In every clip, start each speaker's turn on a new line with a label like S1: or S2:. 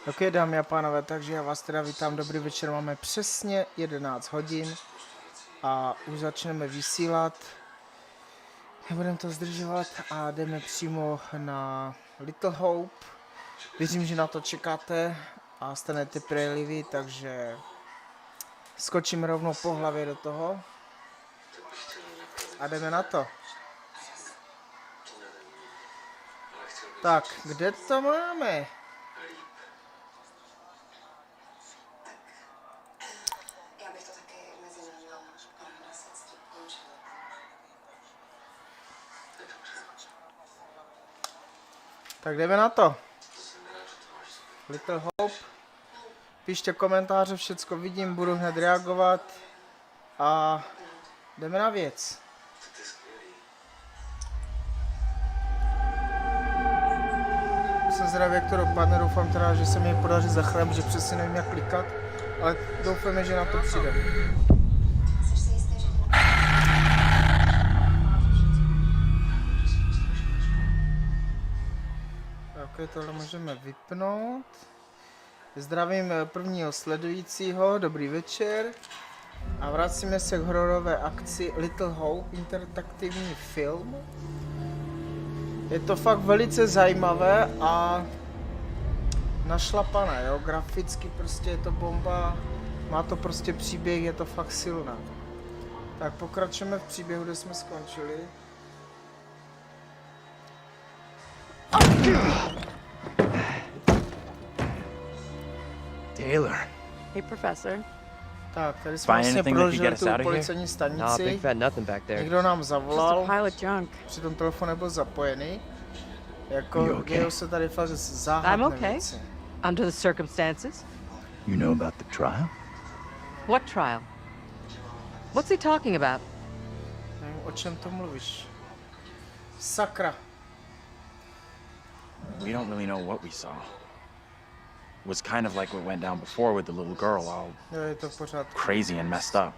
S1: Ok, dámy a pánové, takže já vás teda vítám, dobrý večer, máme přesně 11 hodin a už začneme vysílat. Nebudeme to zdržovat a jdeme přímo na Little Hope. Věřím, že na to čekáte a jste netrpěliví, takže skočíme rovnou po hlavě do toho a jdeme na to. Tak, kde to máme? Tak jdeme na to. Little Hope. Pište komentáře, všecko vidím, budu hned reagovat. A jdeme na věc. Jsem zvědavý, jak to dopadne, doufám teda, že se mi podaří zachránit, že přesně nevím, jak klikat. Ale doufáme, že na to přijde. Ok, tohle můžeme vypnout. Zdravím prvního sledujícího, dobrý večer. A vracíme se k hororové akci Little Hope, interaktivní film. Je to fakt velice zajímavé a našlapané, jo, graficky prostě je to bomba, má to prostě příběh, je to fakt silné. Tak pokračujeme v příběhu, kde jsme skončili.
S2: Taylor.
S3: Hey, Professor.
S1: Tak, tady jsme vlastně prožili tu policejní stanici. Někdo nám zavolal, přitom telefon nebyl zapojený. Jako dějou se tady fakt záhadné věci.
S3: Under the circumstances.
S2: You know about the trial?
S3: What trial? What's he talking about?
S1: Nevím, o čem to mluvíš. Sakra.
S4: We don't really know what we saw. It was kind of like what went down before with the little girl, all crazy and messed up.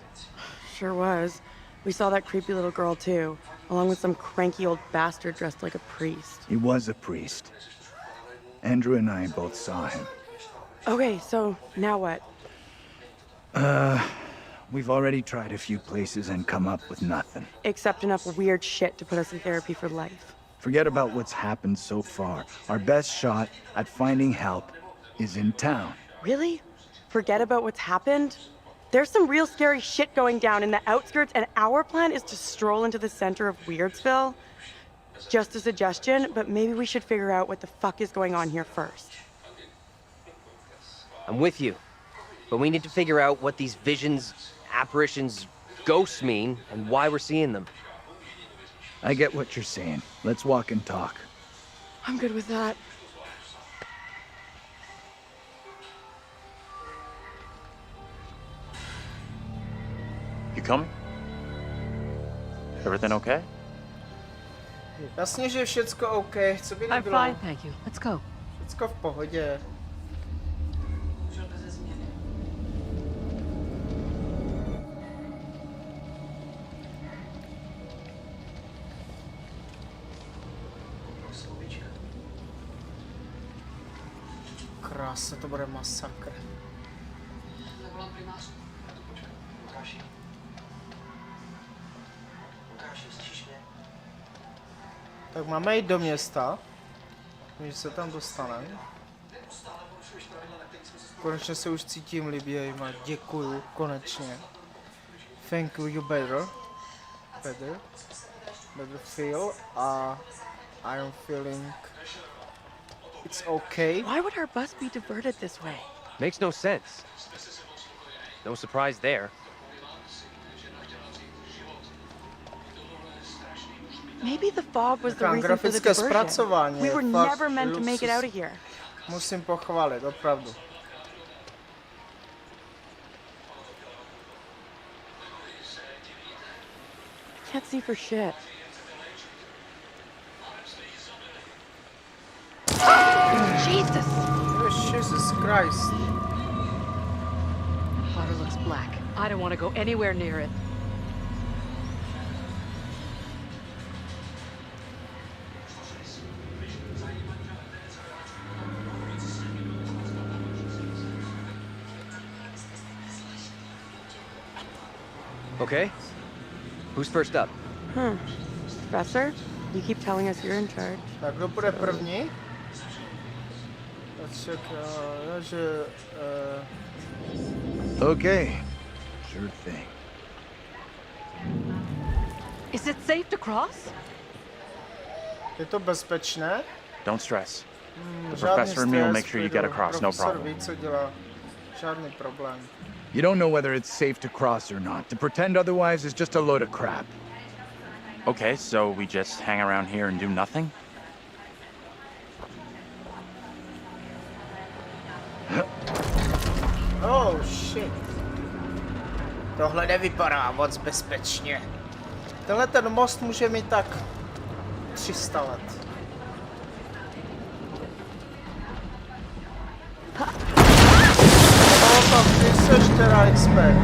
S5: Sure was. We saw that creepy little girl too, along with some cranky old bastard dressed like a priest.
S2: He was a priest. Andrew and I both saw him.
S5: Okay, so now what?
S2: We've already tried a few places and come up with nothing.
S5: Except enough weird shit to put us in therapy for life.
S2: Forget about what's happened so far. Our best shot at finding help is in town.
S5: Really? Forget about what's happened? There's some real scary shit going down in the outskirts, and our plan is to stroll into the center of Weirdsville. Just a suggestion, but maybe we should figure out what the fuck is going on here first.
S6: I'm with you, but we need to figure out what these visions, apparitions, ghosts mean, and why we're seeing them.
S2: I get what you're saying. Let's walk and talk.
S5: I'm good with that.
S4: You coming? Everything okay?
S1: Jasně, že je všecko OK, co by
S3: I'm
S1: nebylo?
S3: fine, thank you. Let's go.
S1: Všecko v pohodě. Krása, to bude masakr. Tak máme jít do města, když se tam dostaneme. Konečně se už cítím libě, děkuju, konečně. Thank you better feel a I'm feeling it's okay.
S5: Why would our bus be diverted this way?
S6: Makes no sense. No surprise there.
S5: Maybe the fog was the
S1: Takové
S5: reason for the
S1: grafické
S5: diversion.
S1: zpracování
S5: We
S1: je
S5: were
S1: fakt
S5: never meant to make it
S1: luxus.
S5: out of here.
S1: Musím pochválit, opravdu.
S5: Can't see for shit. Jesus!
S1: Jesus Christ.
S3: Water looks black. I don't want to go anywhere near it.
S6: Okay. Who's first up?
S5: Professor, you keep telling us you're in charge.
S1: Tak kdo bude první? že...
S2: Okay. Sure thing.
S3: Is it safe to cross?
S1: Je to bezpečné?
S4: Don't stress. The
S1: Žádný
S4: professor and me will
S1: stres,
S4: make sure you
S1: klidu.
S4: get across, no
S1: Profesor
S4: problem.
S1: ví, co dělá. Žádný problém.
S2: You don't know whether it's safe to cross or not. To pretend otherwise is just a load of crap.
S4: Okay, so we just hang around here and do nothing?
S1: Oh shit. Tohle nevypadá moc bezpečně. Tenhle ten most může mít tak 300 let. No tak ty seš teda expert.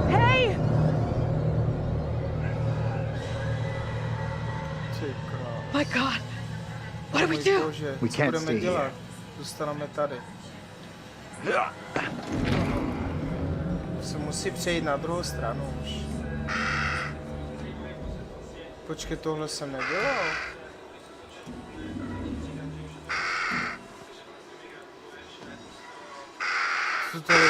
S5: Hey!
S1: Ty král.
S3: My God. What do we
S1: Můj
S3: do?
S1: bože,
S2: We
S1: co
S2: can't
S1: budeme
S2: stay
S1: dělat?
S2: here.
S1: Zůstaneme tady. Se musí přejít na druhou stranu už. Počkej, tohle jsem nedělal. Co to je?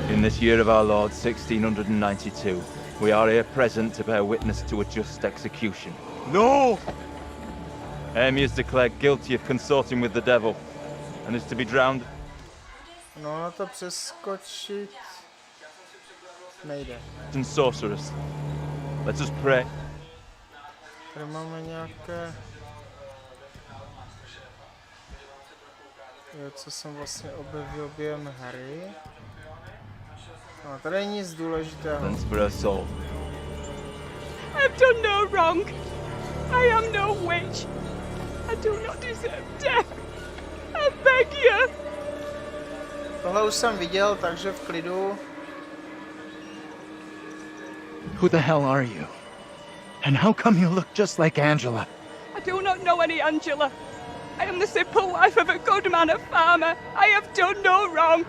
S7: In this year of our Lord 1692, we are here present to bear witness to a just execution. No! Amy is declared guilty of consorting with the devil and is to be drowned.
S1: No, na to přeskočit nejde.
S7: And sorceress. Let us pray.
S1: Tady máme nějaké... Jo, co jsem vlastně objevil během hry. No, tady není nic důležitého.
S7: Thanks for her soul.
S5: I've done no wrong. I am no witch. I do not deserve death. I beg you.
S1: Tohle už jsem viděl, takže v klidu.
S2: Who the hell are you? And how come you look just like Angela?
S5: I do not know any Angela. I am the simple wife of a good man, a farmer. I have done no wrong.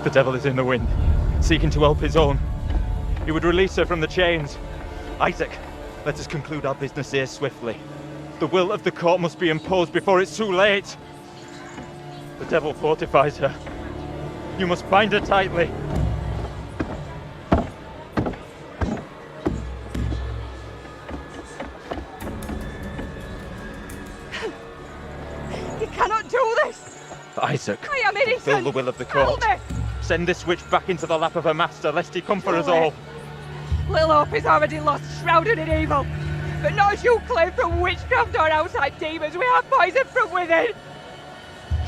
S7: The devil is in the wind, seeking to help his own. He would release her from the chains. Isaac, let us conclude our business here swiftly. The will of the court must be imposed before it's too late. The devil fortifies her. You must bind her tightly.
S5: You cannot do this.
S7: Isaac,
S5: I am innocent.
S7: fulfill the will of the
S5: Help
S7: court.
S5: me.
S7: Send this witch back into the lap of her master, lest he come for us all.
S5: Little Hope is already lost, shrouded in evil. But not as you claim from witchcraft or outside demons. We have poison from within.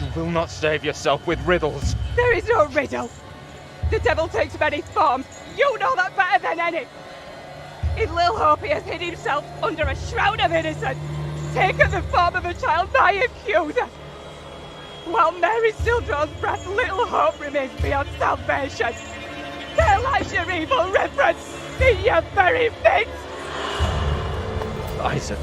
S7: You will not save yourself with riddles.
S5: There is no riddle. The devil takes many forms. You know that better than any. In Little Hope, he has hid himself under a shroud of innocence, taken the form of a child, my accuser. While Mary still draws breath, Little Hope remains beyond salvation. There lies your evil reverence in your very midst.
S7: Isaac.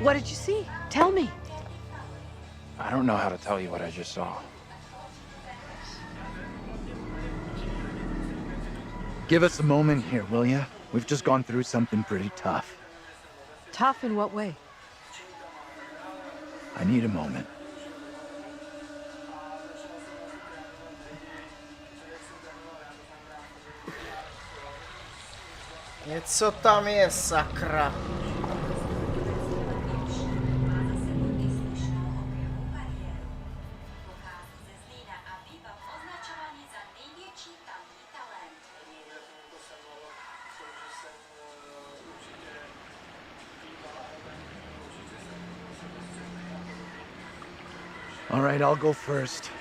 S3: What did you see? Tell me.
S4: I don't know how to tell you what I just saw.
S2: Give us a moment here, will ya? We've just gone through something pretty tough.
S3: Tough in what way?
S2: I need a moment.
S1: Něco tam je, sakra.
S2: All right, I'll go first.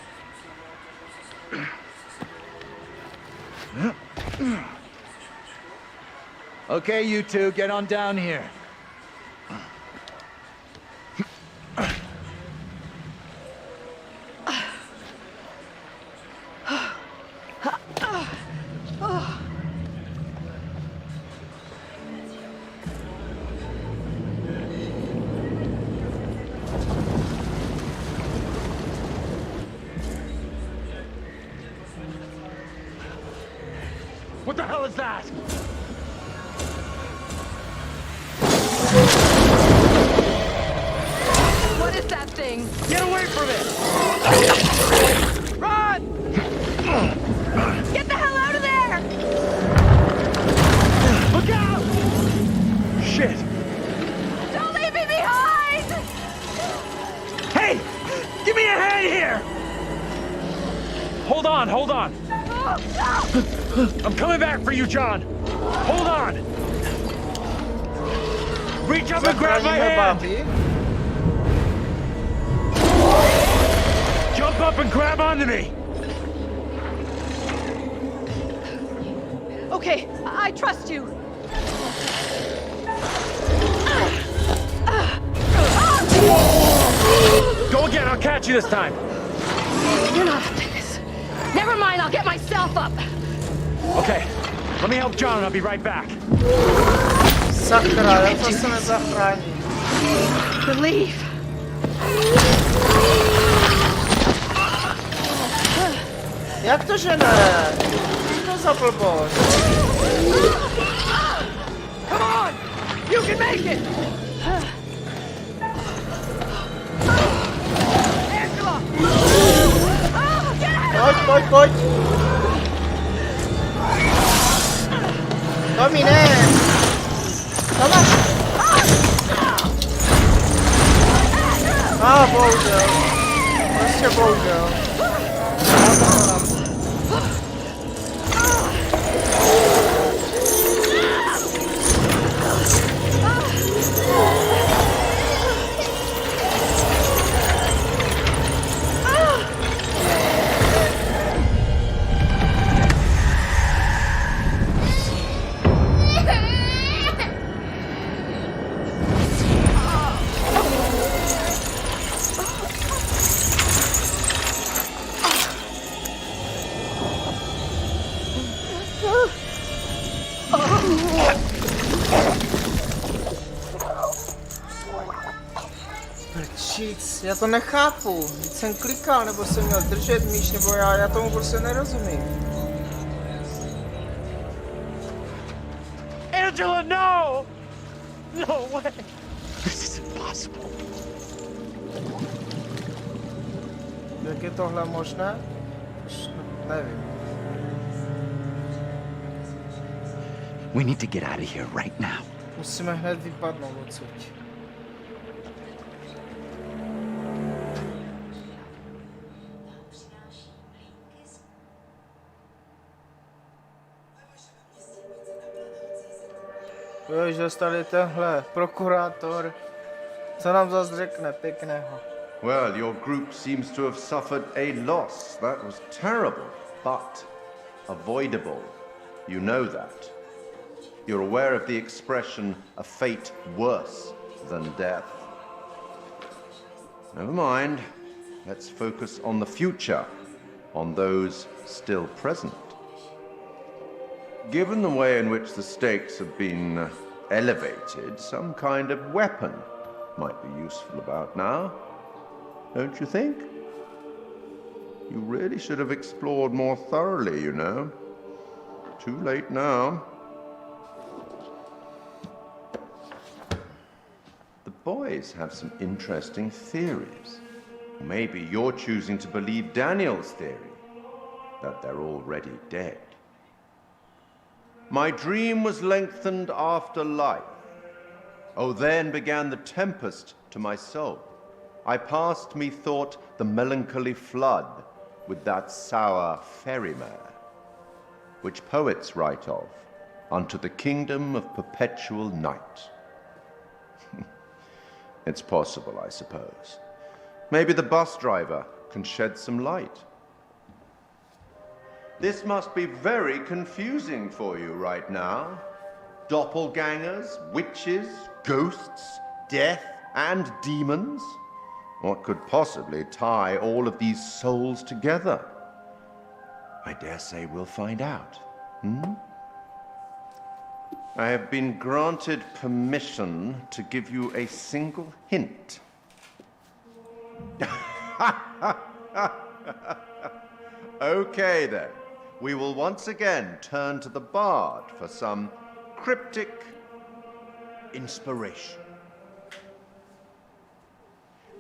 S2: Okay, you two, get on down here.
S7: What the hell is that?
S3: What is that thing?
S7: Get away from it!
S3: Run! Get the hell out of there!
S7: Look out! Shit!
S3: Don't leave me behind!
S7: Hey! Give me a hand here! Hold on, hold on. I'm coming back for you, John. Hold on. Reach up and grab my
S1: Zachráníme
S7: hand.
S1: babi.
S7: Jump up and grab onto me.
S3: Okay, I trust you.
S7: Go again, I'll catch you this time.
S3: You're not up to this. Never mind, I'll get myself up.
S7: Okay, let me help John and I'll be right back.
S1: Sakra, jak to se nezachrání.
S3: Believe.
S1: Jak to, že ne? Co to za blbost?
S3: Come on! You can make it! Angela! Oh, get out!
S1: Pojď. Tomi, ne! Tomáš! Bohužel. Prostě bohužel. Prčíc, já to nechápu. Vždyť jsem klikal, nebo jsem měl držet míč, nebo já tomu prostě nerozumím.
S7: Angela, no! No way! This is impossible.
S1: Jak je tohle možné? Nevím.
S2: We need to get out of here right now.
S1: Musíme hned vypadnout odsud. Jo, že tady tenhle prokurátor, co nám zase řekne pěkného.
S8: Well, your group seems to have suffered a loss. That was terrible, but avoidable. You know that. You're aware of the expression, a fate worse than death. Never mind. Let's focus on the future, on those still present. Given the way in which the stakes have been elevated, some kind of weapon might be useful about now. Don't you think? You really should have explored more thoroughly, you know. Too late now. The boy always have some interesting theories. Maybe you're choosing to believe Daniel's theory, that they're already dead. My dream was lengthened after life. Oh, then began the tempest to my soul. I passed, methought, the melancholy flood with that sour ferryman, which poets write of, unto the kingdom of perpetual night. It's possible, I suppose. Maybe the bus driver can shed some light. This must be very confusing for you right now. Doppelgangers, witches, ghosts, death, and demons. What could possibly tie all of these souls together? I dare say we'll find out. I have been granted permission to give you a single hint. Okay, then. We will once again turn to the bard for some cryptic inspiration.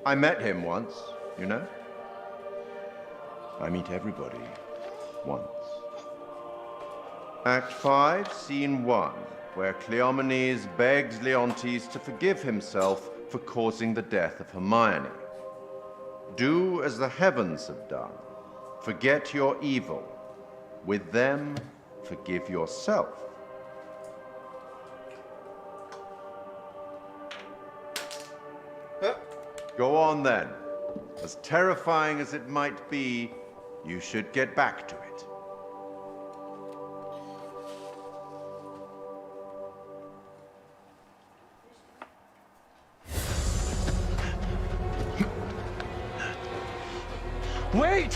S8: I met him once, you know. I meet everybody once. Act 5, Scene 1, where Cleomenes begs Leontes to forgive himself for causing the death of Hermione. Do as the heavens have done. Forget your evil. With them, forgive yourself. Go on then. As terrifying as it might be, you should get back to it.
S7: Wait!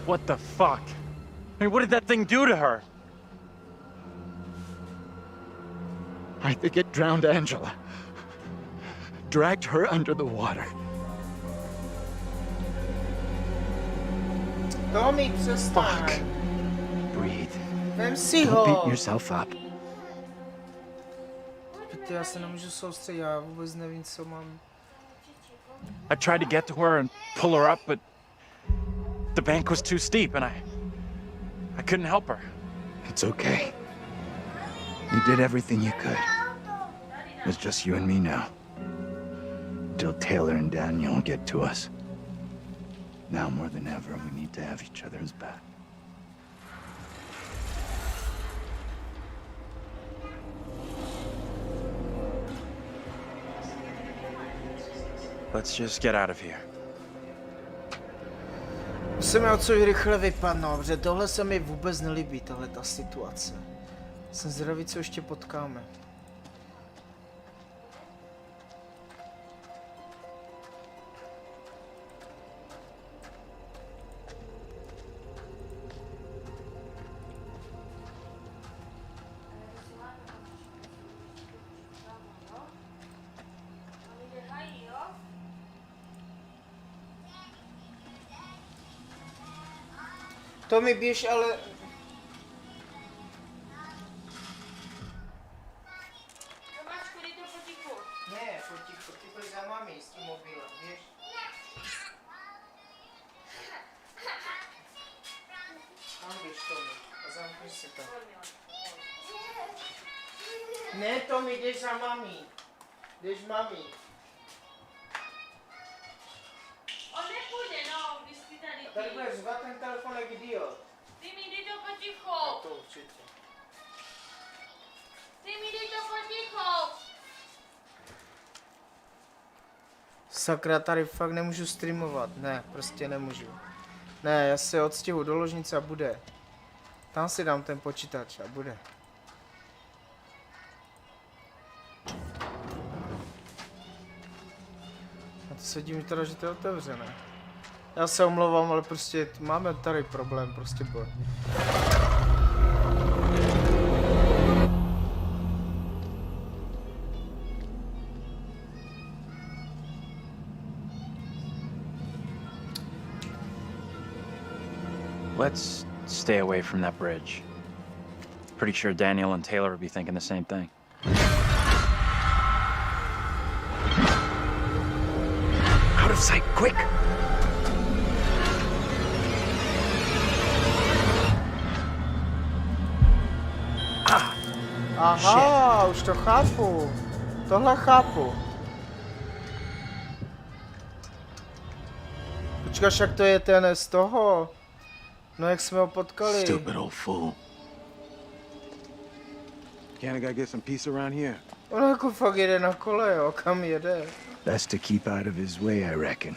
S7: What the fuck? I mean, what did that thing do to her?
S2: I think it drowned Angela. Dragged her under the water.
S1: Tommy, přestaň.
S2: Breathe.
S1: Vem si
S2: Don't beat
S1: ho.
S2: yourself up.
S1: Ty, já se nemůžu soustředit, já vůbec nevím, co mám.
S4: I tried to get to her and pull her up, but the bank was too steep and I couldn't help her.
S2: It's okay. You did everything you could. It's just you and me now. Until Taylor and Daniel get to us. Now more than ever, we need to have each other's back.
S4: Let's just get out of here.
S1: Musíme odsud rychle vypadnout, protože tohle se mi vůbec nelíbí, tahle ta situace. Jsem zvědavý, co ještě potkáme. To mi běž, ale... Ne, potichu, ty pojď za mami s tím mobilem, běž. Tam běž, Tomi, a zamkni se tam. Ne, Tomi, jdeš za mami. Jdeš mami.
S9: On nepůjde, no, když jsi tady
S1: A tady budeš řvat ten telefon jak idiot.
S9: Ty mi dej to potichu.
S1: No to určitě.
S9: Ty mi dej to potichu.
S1: Sakra, tady fakt nemůžu streamovat. Ne, prostě nemůžu. Ne, já se odstěhu do ložnice a bude. Tam si dám ten počítač a bude. A to se divím teda, že to je otevřené. Já se omlouvám, ale prostě máme tady problém, prostě boj.
S4: Let's stay away from that bridge. Pretty sure Daniel and Taylor would be thinking the same thing.
S6: Out of sight, quick!
S1: Aha, už to chápu. Tohle chápu. Počkej, však to je ten z toho. No jak jsme ho potkali.
S2: Stupid old fool. Can't a guy get some peace around here?
S1: On jako fakt jede na kole, jo, kam jede.
S2: Best to keep out of his way, I reckon.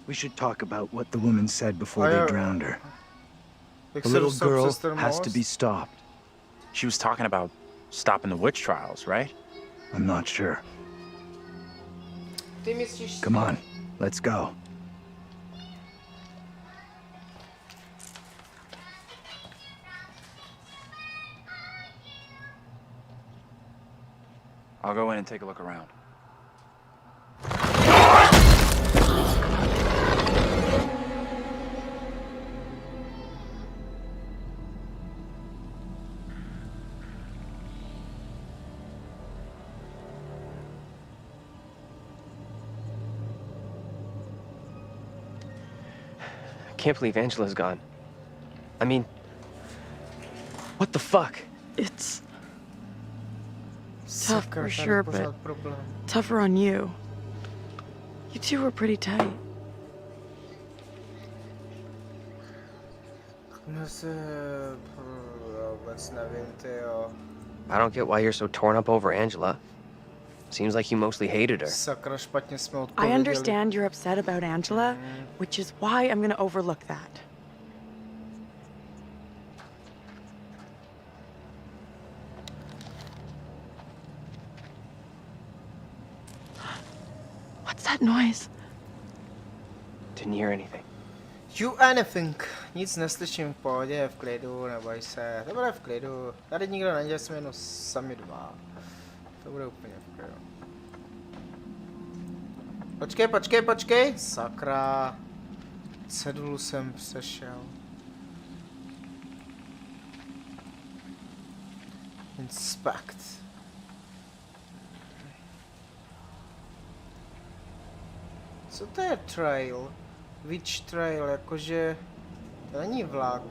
S2: We should talk about what the woman said before they drowned her. The little girl has to be stopped.
S4: She was talking about stopping the witch trials, right?
S2: I'm not sure. Come on, let's go.
S4: I'll go in and take a look around.
S6: I can't believe Angela's gone. I mean, what the fuck?
S5: It's tough for sure, but tougher on you. You two were pretty tight.
S6: I don't get why you're so torn up over Angela. Seems like you mostly hated her.
S1: Sakra, špatně jsme
S5: I
S1: odpověděli.
S5: understand you're upset about Angela, which is why I'm gonna overlook that. What's that noise?
S6: Didn't hear anything.
S1: You anything. Nic neslyším, v pohodě, v klidu, neboj se. To bude v klidu. Tady nikdo není, jsme jenom sami dva. To bude úplně v klidu. Počkej, počkej, počkej. Sakra. Cedulu jsem přešel. Inspect. Co to je trail? Witch trail, jakože... To není vlak.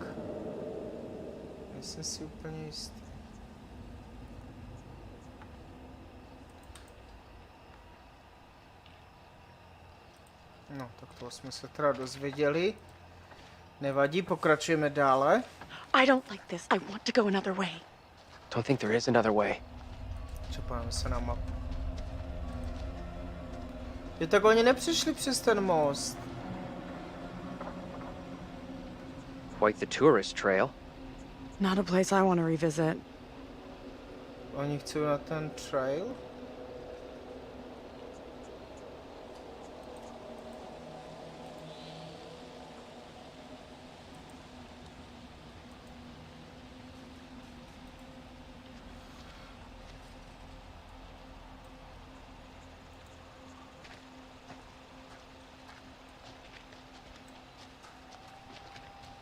S1: Nejsem si úplně jistý. No, tak to jsme se teda dozvěděli. Nevadí, pokračujeme dále.
S5: I don't like this. I want to go another way.
S6: Don't think there is another way.
S1: Čepáme se na mapu. Je tak oni nepřišli přes ten most.
S6: Quite the tourist trail.
S5: Not a place I want to revisit.
S1: Oni chcou na ten trail?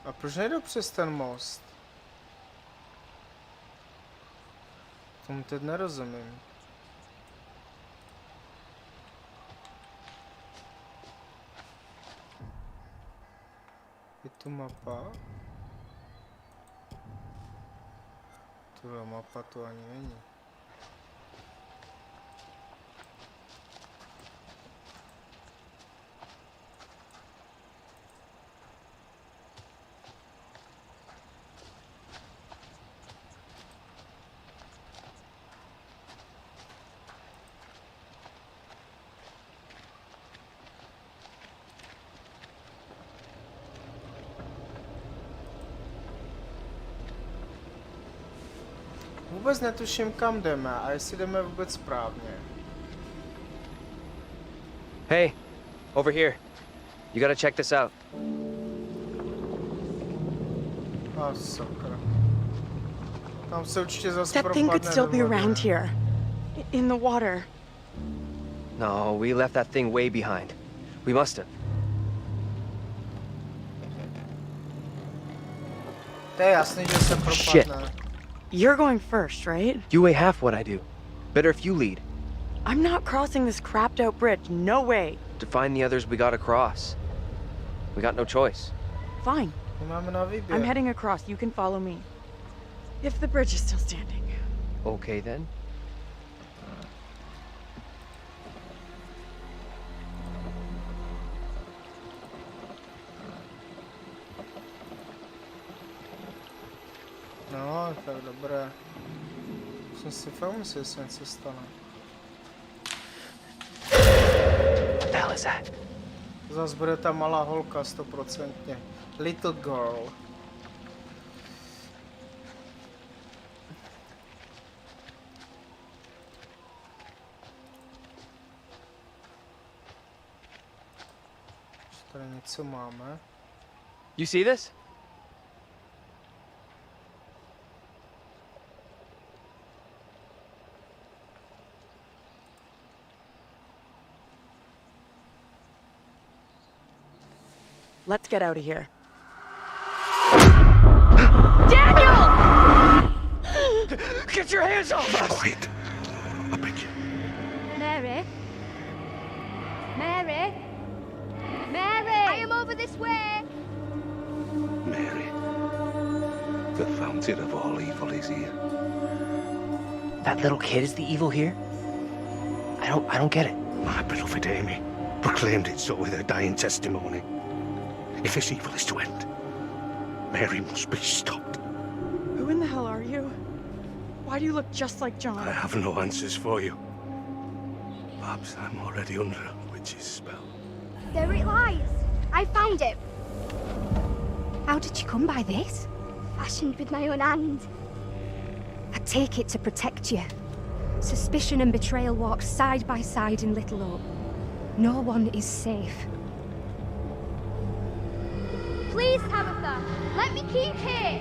S1: A proč nejdou přes ten most? Tomu teď nerozumím. Je tu mapa? Tuhle mapa tu ani není. Vůbec netuším, kam jdeme a jestli jdeme vůbec správně.
S6: Hey, over here. You gotta check this out.
S1: A sakra. Tam se určitě zase
S5: That thing could
S1: propadne
S5: still
S1: do
S5: be
S1: vody.
S5: around here. In the water.
S6: No, we left that thing way behind. We must have.
S1: To je jasný, že se
S6: Shit.
S1: propadne.
S5: You're going first, right?
S6: You weigh half what I do. Better if you lead.
S5: I'm not crossing this crapped out bridge. No way.
S6: To find the others we gotta cross. We got no choice.
S5: Fine.
S1: Nemáme na výběr.
S5: I'm heading across. You can follow me. If the bridge is still standing.
S6: Okay then.
S1: No, tak dobré. Jsem si fakt myslel, že se něco stane.
S6: What the hell is that?
S1: Zas bude ta malá holka 100%. Little girl. Tady něco máme.
S6: You see this?
S5: Let's get out of here.
S6: Daniel! Get your hands off us!
S2: Quiet. I beg you.
S10: Mary? Mary? Mary! I am over this way!
S11: Mary, the fountain of all evil is here.
S6: That little kid is the evil here? I don't get it.
S11: My beloved Amy proclaimed it so with her dying testimony. If this evil is to end, Mary must be stopped.
S5: Who in the hell are you? Why do you look just like John?
S11: I have no answers for you. Perhaps I'm already under a witch's spell.
S10: There it lies. I found it. How did you come by this? Fashioned with my own hand. I take it to protect you. Suspicion and betrayal walk side by side in Little Oak. No one is safe. Please, Tabitha, let me keep here.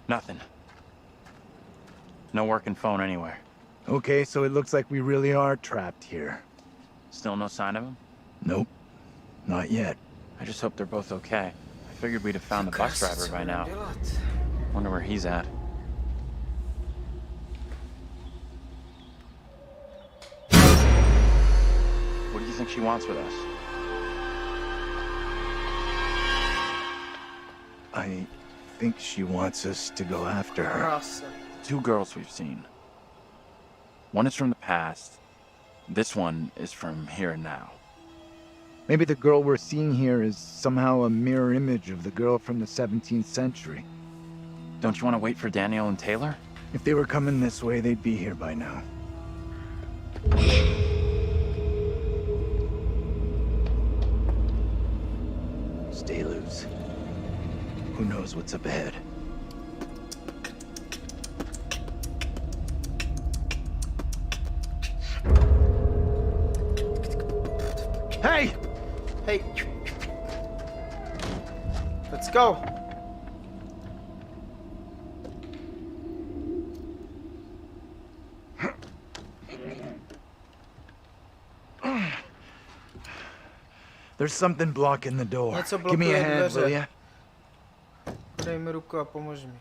S4: Nothing. No working phone anywhere.
S2: Okay, so it looks like we really are trapped here.
S4: Still no sign of him?
S2: Nope. Not yet.
S4: I just hope they're both okay. I figured we'd have found the bus driver by now. Wonder where he's at. What do you think she wants with us?
S2: I think she wants us to go after her.
S1: Krása.
S4: Two girls we've seen. One is from the past. This one is from here and now.
S2: Maybe the girl we're seeing here is somehow a mirror image of the girl from the 17th century.
S4: Don't you want to wait for Daniel and Taylor?
S2: If they were coming this way, they'd be here by now. Stay loose. Who knows what's up ahead? Hey!
S1: Hej. Let's go.
S2: There's something blocking the door.
S1: Něco
S2: Give me a
S1: blokuje
S2: hand,
S1: dveře.
S2: will ya?
S1: Dej mi ruku a pomož mi.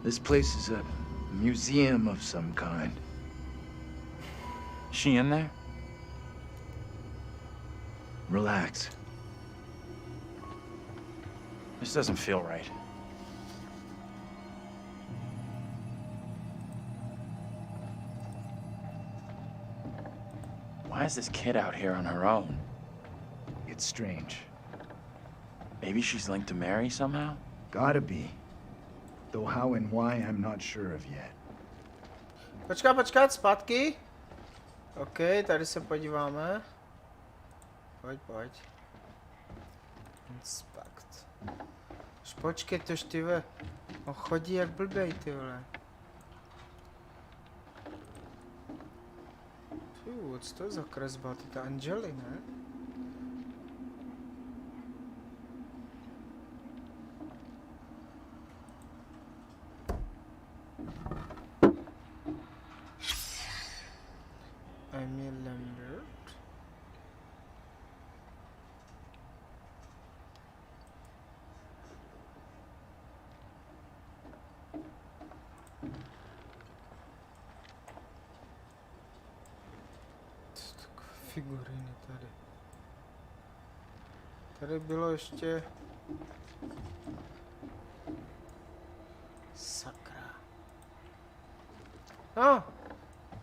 S2: This place is a museum of some kind.
S4: Is she in there?
S2: Relax.
S4: This doesn't feel right. Why is this kid out here on her own?
S2: It's strange.
S4: Maybe she's linked to Mary somehow?
S2: Gotta be. Though how and why I'm not sure of yet.
S1: Počkat, zpátky. OK, tady se podíváme. Pojď. Inspect. Počkej, tož ty ve. On chodí jak blbej, ty vole. Co to je za kresba? Ty anděly, ne? Emil Lambert. Figuriny tady. Tady bylo ještě... Sakra. No!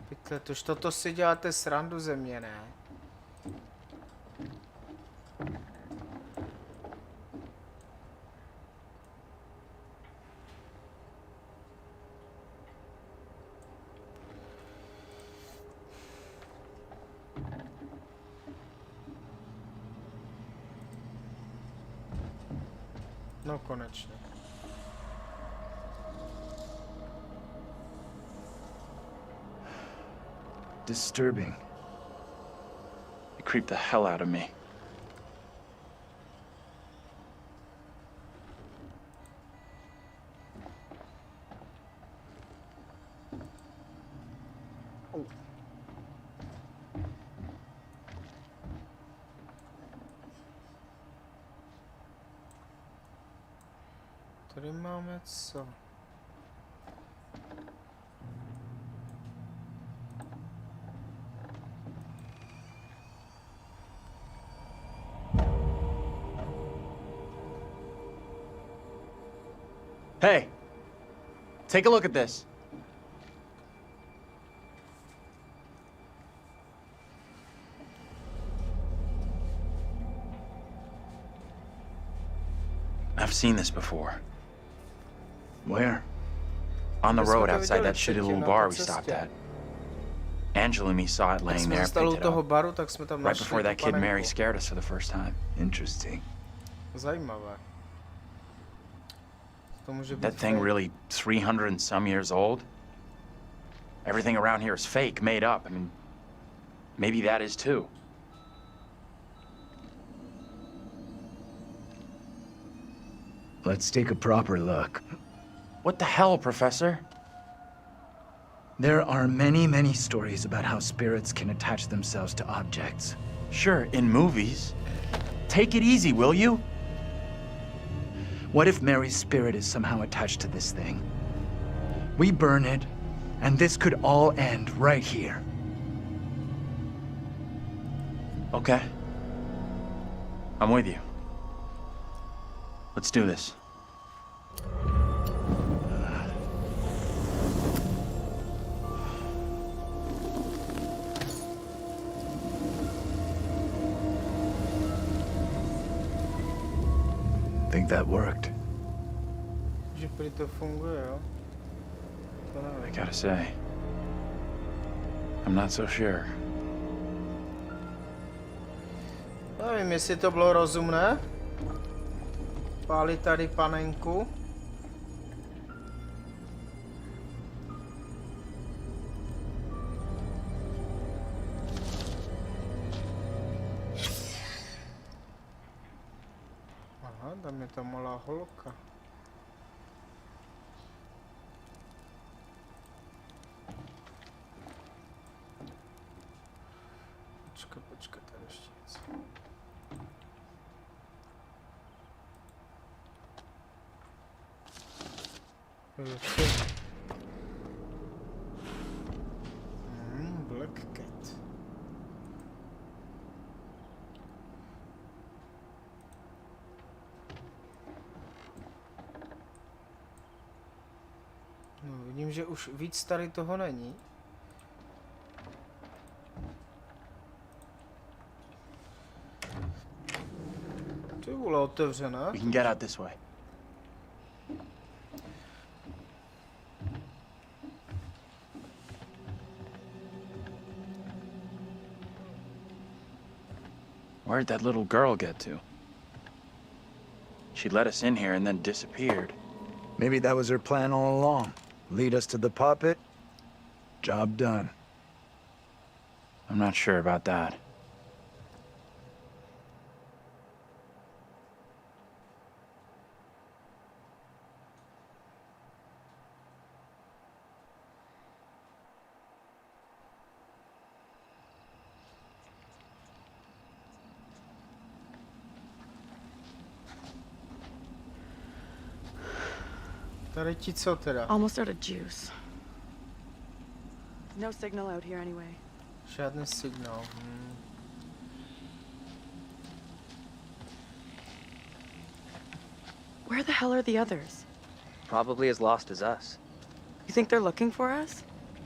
S1: Pytle, tož toto si děláte srandu ze mě, ne? No konečně.
S2: Disturbing.
S4: It creeped the hell out of me.
S1: Tady máme co?
S4: Hey! Take a look at this. I've seen this before.
S2: Where?
S4: On the road outside that shitty little bar we stopped at. Angela and me saw it laying there, picked it up. Right before that kid Mary scared us for the first time.
S2: Interesting.
S1: Zajímavé.
S4: That thing really 300 and some years old? Everything around here is fake, made up. I mean, maybe that is too.
S2: Let's take a proper look.
S4: What the hell, Professor?
S2: There are many, many stories about how spirits can attach themselves to objects.
S4: Sure, in movies. Take it easy, will you?
S2: What if Mary's spirit is somehow attached to this thing? We burn it, and this could all end right here.
S4: Okay. I'm with you. Let's do this.
S2: Think that worked?
S1: Že prý to funguje, jo? To nevím.
S4: I gotta say, I'm not so sure.
S1: Nevím, jestli to bylo rozumné. Pálit tady panenku. Aha, tam je ta malá holka. Počkej, tady ještě něco. Black Cat. No, vidím, že už víc tady toho není. Ty vole, otevřená.
S4: We can get out this way. Where'd that little girl get to? She let us in here and then disappeared.
S2: Maybe that was her plan all along. Lead us to the puppet. Job done.
S4: I'm not sure about that.
S1: Tady ti co teda?
S5: Almost out of juice. No signal out here anyway.
S1: Žádný signál.
S5: Where the hell are the others?
S6: Probably as lost as us.
S5: You think they're looking for us?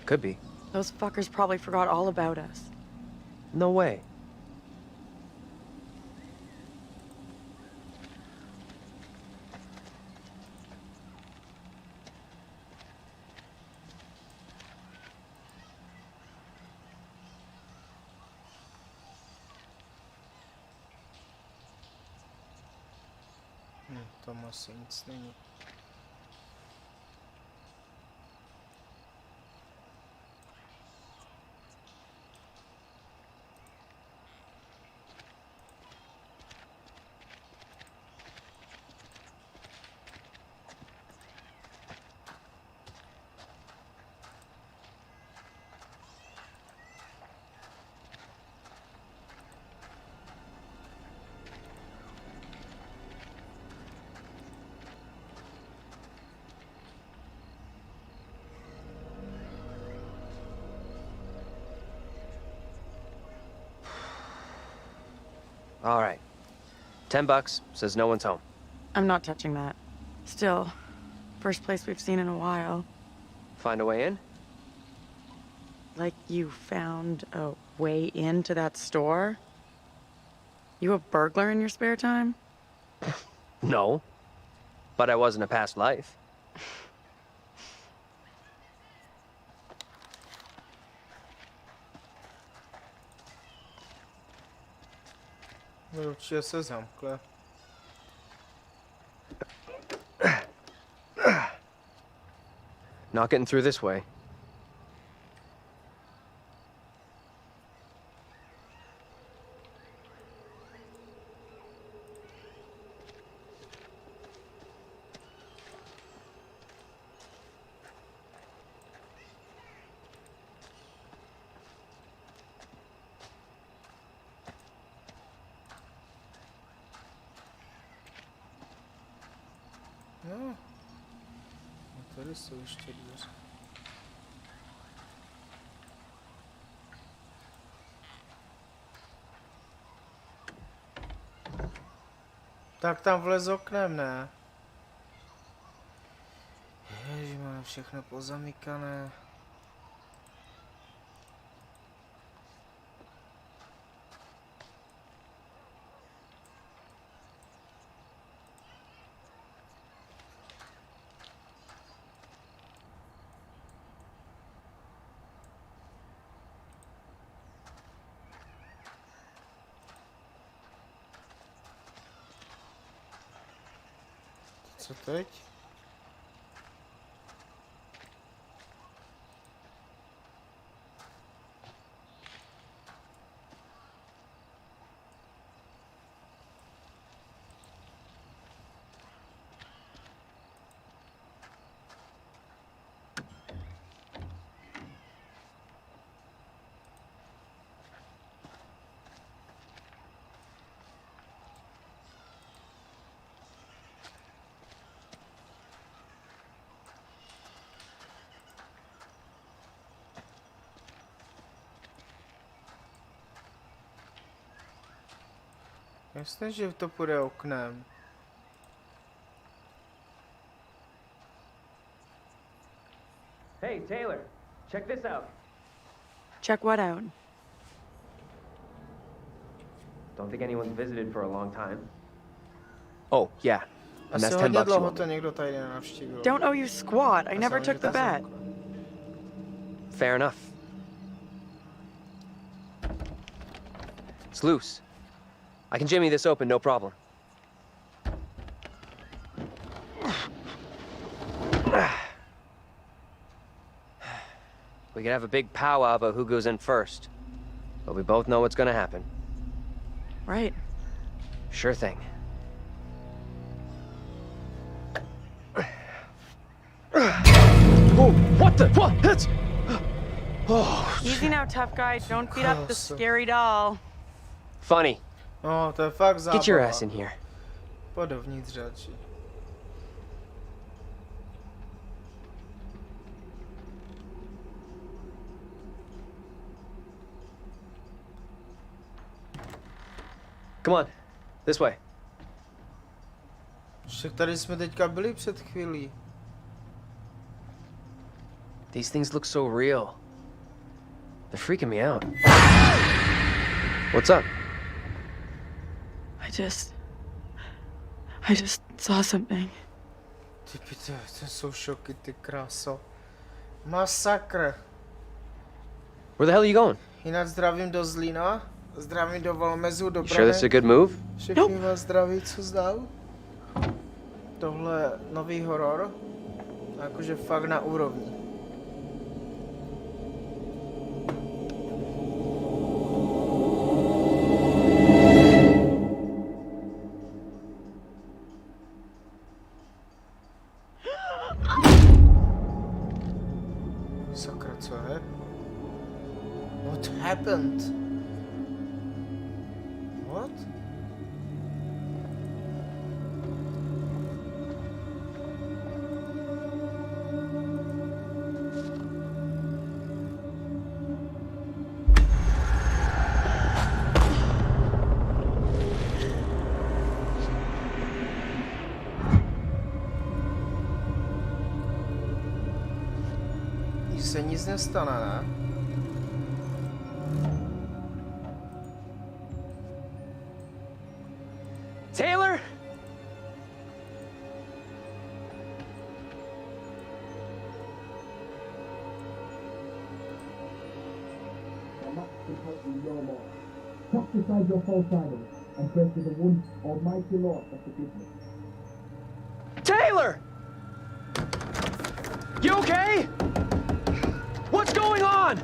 S6: Could be.
S5: Those fuckers probably forgot all about us.
S6: No way.
S1: Tam asi nic není.
S6: All right. $10 says no one's home.
S5: I'm not touching that. Still, first place we've seen in a while.
S6: Find a way in?
S5: Like you found a way into that store? You a burglar in your spare time?
S6: No. But I was in a past life.
S1: Určitě se zamkle.
S6: Not getting through this way.
S1: No. Tady jsou ještě dveře. Tak tam vlez oknem, ne? Ježiš, máme všechno pozamykané. Co teď? Jasně, že to půjde oknem.
S6: Hey, Taylor, check this out.
S5: Check what out?
S6: Don't think anyone's visited for a long time. Oh, yeah. And that's
S1: Asi
S6: $10
S1: hodně
S6: you
S1: dlouho
S6: owe me.
S1: to někdo tady nenavštívil.
S5: Don't owe you squat. I never took the bet.
S6: Fair enough. It's loose. I can jimmy this open, no problem. We could have a big powwow about who goes in first. But we both know what's gonna happen.
S5: Right.
S6: Sure thing. Whoa, what the? What? That's... Oh.
S5: Easy now, tough guy. Don't beat up the scary doll.
S6: Funny.
S1: No, to je fakt zábava.
S6: Get your ass in here.
S1: Pojď dovnitř radši.
S6: Come on. This way.
S1: Však tady jsme teďka byli před chvílí.
S6: These things look so real. They're freaking me out. What's up?
S5: I just saw something.
S1: Ty pito, to jsou šoky, ty kráso. Masakr.
S6: Where the hell are you going?
S1: Jinak zdravím do Zlína, zdravím do Valmezu, do
S6: Sure this is a good move?
S1: Všechny vás zdraví, co znám. Tohle je nový horor. Jakože fakt na úrovni. Sakra, co je? What happened? What? Se nic nestane, ne?
S6: Taylor?
S12: Cast aside your false idols and pray to the one almighty Lord of forgiveness.
S6: Taylor! You okay? What's going on?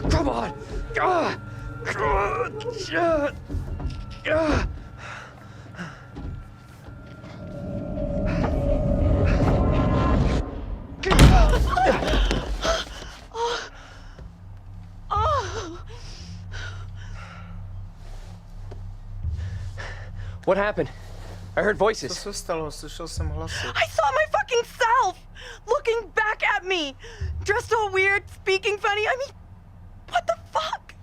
S6: Come on! What happened? I heard voices.
S1: Co se stalo? Slyšel jsem hlasy.
S5: I saw my fucking self! Looking back at me! Dressed all weird, speaking funny. I mean, what the fuck?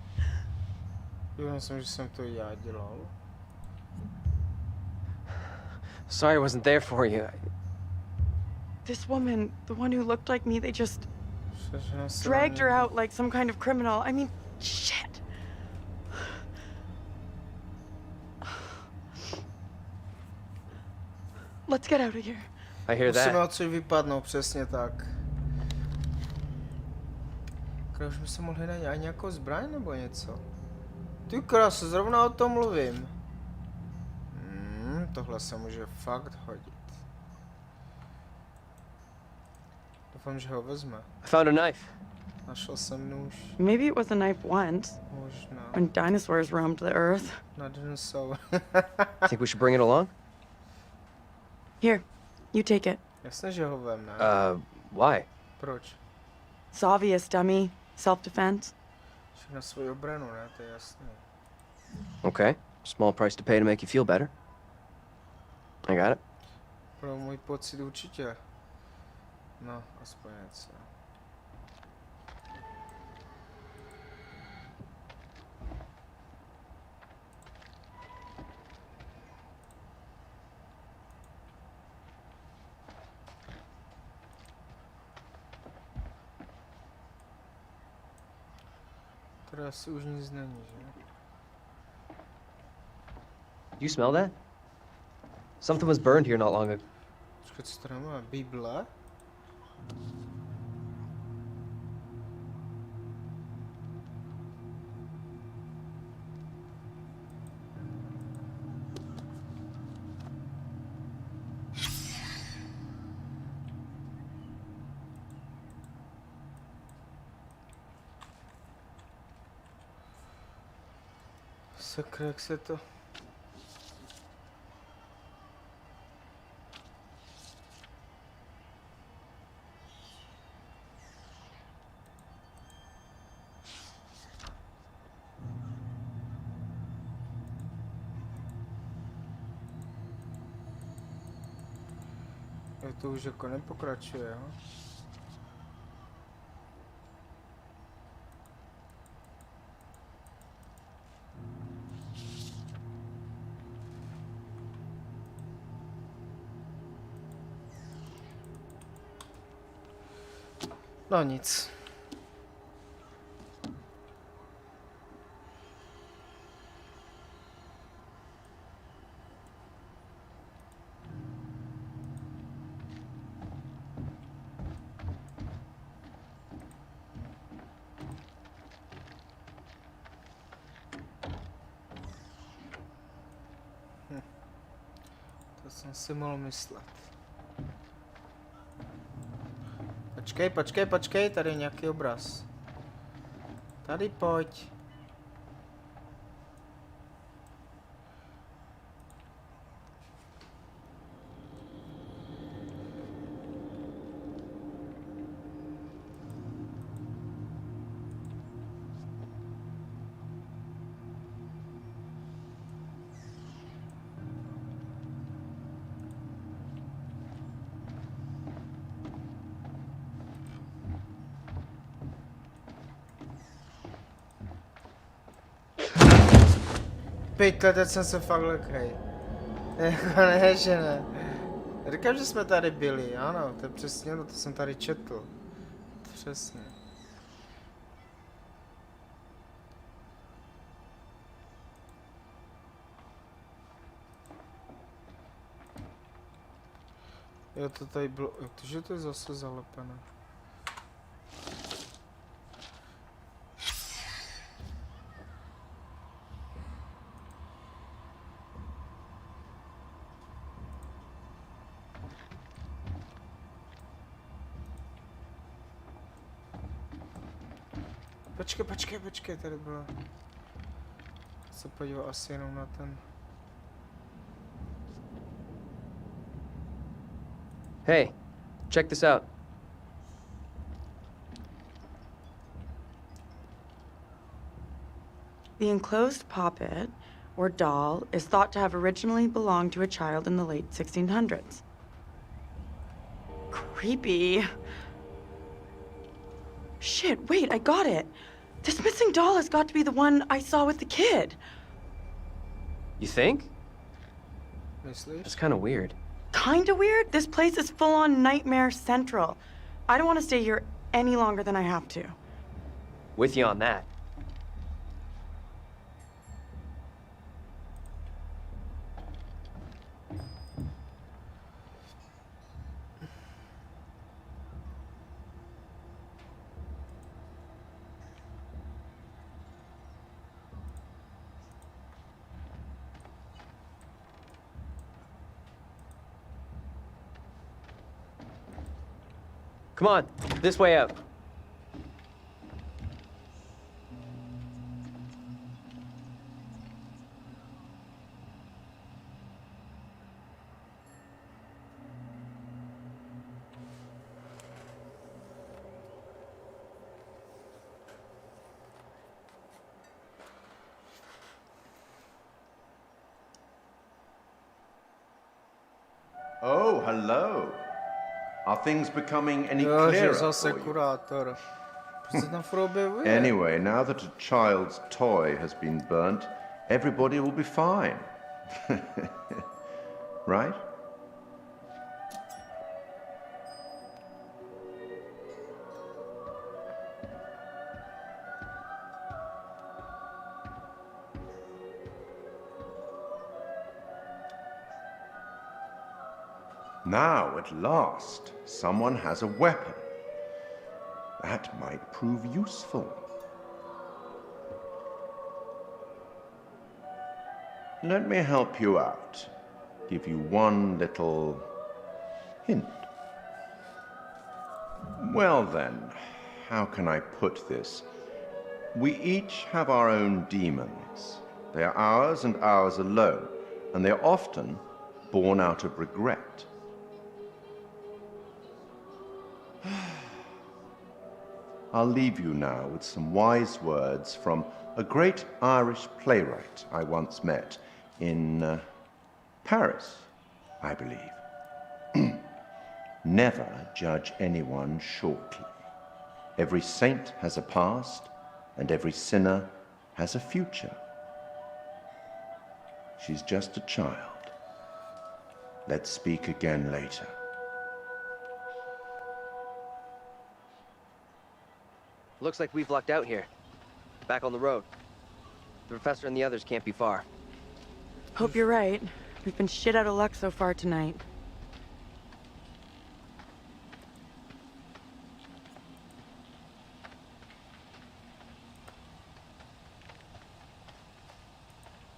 S1: Jo, myslím, že jsem to já dělal.
S6: Sorry I wasn't there for you.
S5: This woman, the one who looked like me, they just dragged her out like some kind of criminal. I mean, shit. Let's get out of here.
S6: I hear
S1: Musíme
S6: that.
S1: odsud vypadnout, přesně tak. Když jsme se mohli najít ani nějakou zbraň nebo něco. Ty krásu, zrovna o tom mluvím. Tohle se může fakt hodit. Doufám, že ho vezme.
S6: I found a knife.
S1: Našel jsem nůž.
S5: Maybe it was a knife once.
S1: Možná.
S5: When dinosaurs roamed the earth.
S1: Na dinosaur.
S6: Think we should bring it along?
S5: Here, you take it.
S1: Jasně, že ho vem, ne?
S6: Why?
S1: Proč?
S5: It's obvious, dummy. Self-defense.
S1: Však na svoji obranu, ne? To je jasné.
S6: Okay. Small price to pay to make you feel better. I got it.
S1: Pro můj pocit určitě. No, aspoň něco. Tady asi už nic není, že?
S6: Do you smell that? Something was burned here not long ago.
S1: Počkej, co tady máme? Bible? Sakra, jak se to... To už jako nepokračuje, jo? No nic. To jsem si mohl myslet. Počkej, tady je nějaký obraz. Tady pojď. Pytle, teď jsem se fakt lekej. Jako ne, že ne. Říkám, že jsme tady byli, ano, to je přesně, no to jsem tady četl. Přesně. Jo, to tady bylo, protože to je zase zalepené. Počkej, tady bylo. Se podíval asi jenom na ten.
S6: Hey, check this out.
S5: The enclosed poppet, or doll, is thought to have originally belonged to a child in the late 1600s. Creepy. Shit, wait, I got it. This missing doll has got to be the one I saw with the kid.
S6: You think?
S1: Myslíš?
S6: That's kind of weird.
S5: Kinda weird? This place is full-on Nightmare Central. I don't want to stay here any longer than I have to.
S6: With you on that. Come on, this way out.
S8: Oh, hello. Are things becoming any clearer for you? Anyway, now that a child's toy has been burnt, everybody will be fine. Right? Now, at last, someone has a weapon. That might prove useful. Let me help you out. Give you one little hint. Well then, how can I put this? We each have our own demons. They are ours and ours alone, and they are often born out of regret. I'll leave you now with some wise words from a great Irish playwright I once met in Paris, I believe. Never judge anyone shortly. Every saint has a past, and every sinner has a future. She's just a child. Let's speak again later.
S6: Looks like we've lucked out here. Back on the road. The professor and the others can't be far.
S5: Hope you're right. We've been shit out of luck so far tonight.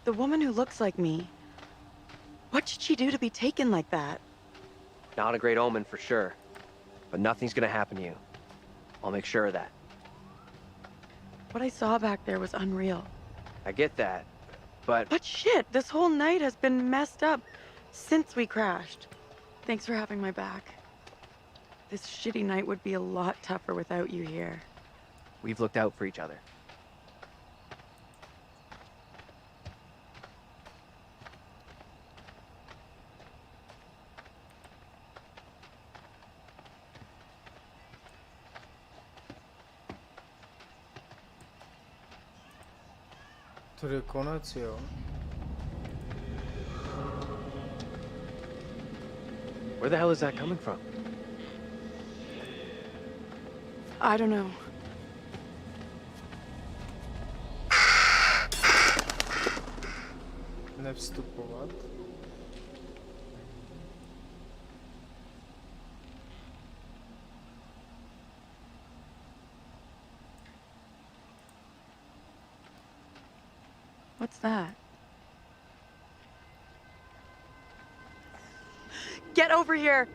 S5: The woman who looks like me. What did she do to be taken like that?
S6: Not a great omen for sure. But nothing's gonna happen to you. I'll make sure of that.
S5: What I saw back there was unreal.
S6: I get that, but...
S5: But shit, this whole night has been messed up since we crashed. Thanks for having my back. This shitty night would be a lot tougher without you here.
S6: We've looked out for each other.
S1: Tady je konec, jo.
S6: Where the hell is that coming from?
S5: I don't know.
S1: Nevstupovat.
S5: What's that? Get over here!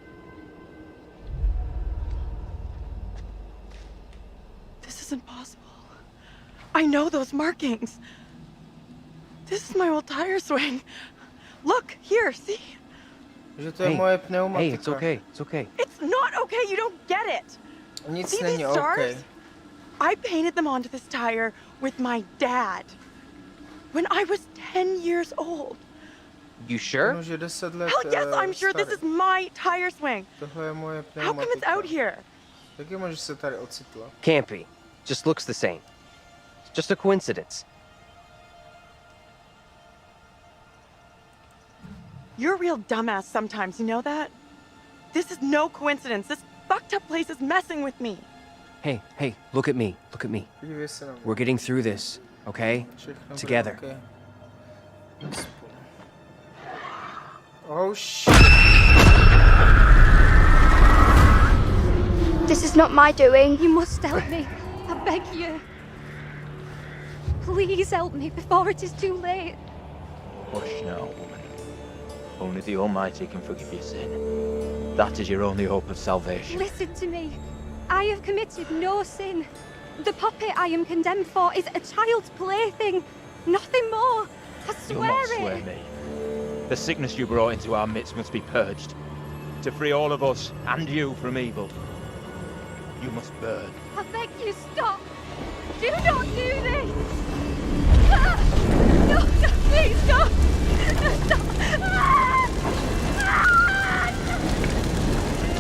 S5: This isn't possible. I know those markings. This is my old tire swing. Look, here, see?
S1: Že to je moje pneumatika.
S6: Hey, it's okay, it's okay.
S5: It's not okay, you don't get it.
S1: Nic
S5: See
S1: není
S5: these stars?
S1: okay.
S5: I painted them onto this tire with my dad. When I was 10 years old.
S6: You sure?
S1: Ono, že 10 let,
S5: Hell yes, I'm sure this is my tire swing.
S1: Tohle je moje pneumatika.
S5: How come it's out here?
S1: Jak je možná, že se tady ocitla?
S6: Can't be. Just looks the same. It's just a coincidence.
S5: You're a real dumbass sometimes, you know that? This is no coincidence. This fucked up place is messing with me.
S6: Hey, look at me. Look at me.
S1: Podívej se na mě.
S6: We're getting through this, okay?
S1: Všechno bude
S6: Together.
S1: okay. Oh shit.
S10: This is not my doing. You must help me. I beg you. Please help me before it is too late.
S7: Hush now, woman. Only the Almighty can forgive your sin. That is your only hope of salvation.
S10: Listen to me. I have committed no sin. The puppet I am condemned for is a child's plaything. Nothing more. I
S7: You'll
S10: swear
S7: not
S10: it.
S7: swear me. The sickness you brought into our midst must be purged. To free all of us, and you, from evil. You must burn.
S10: I beg you, stop. Do not do this. No, please, stop.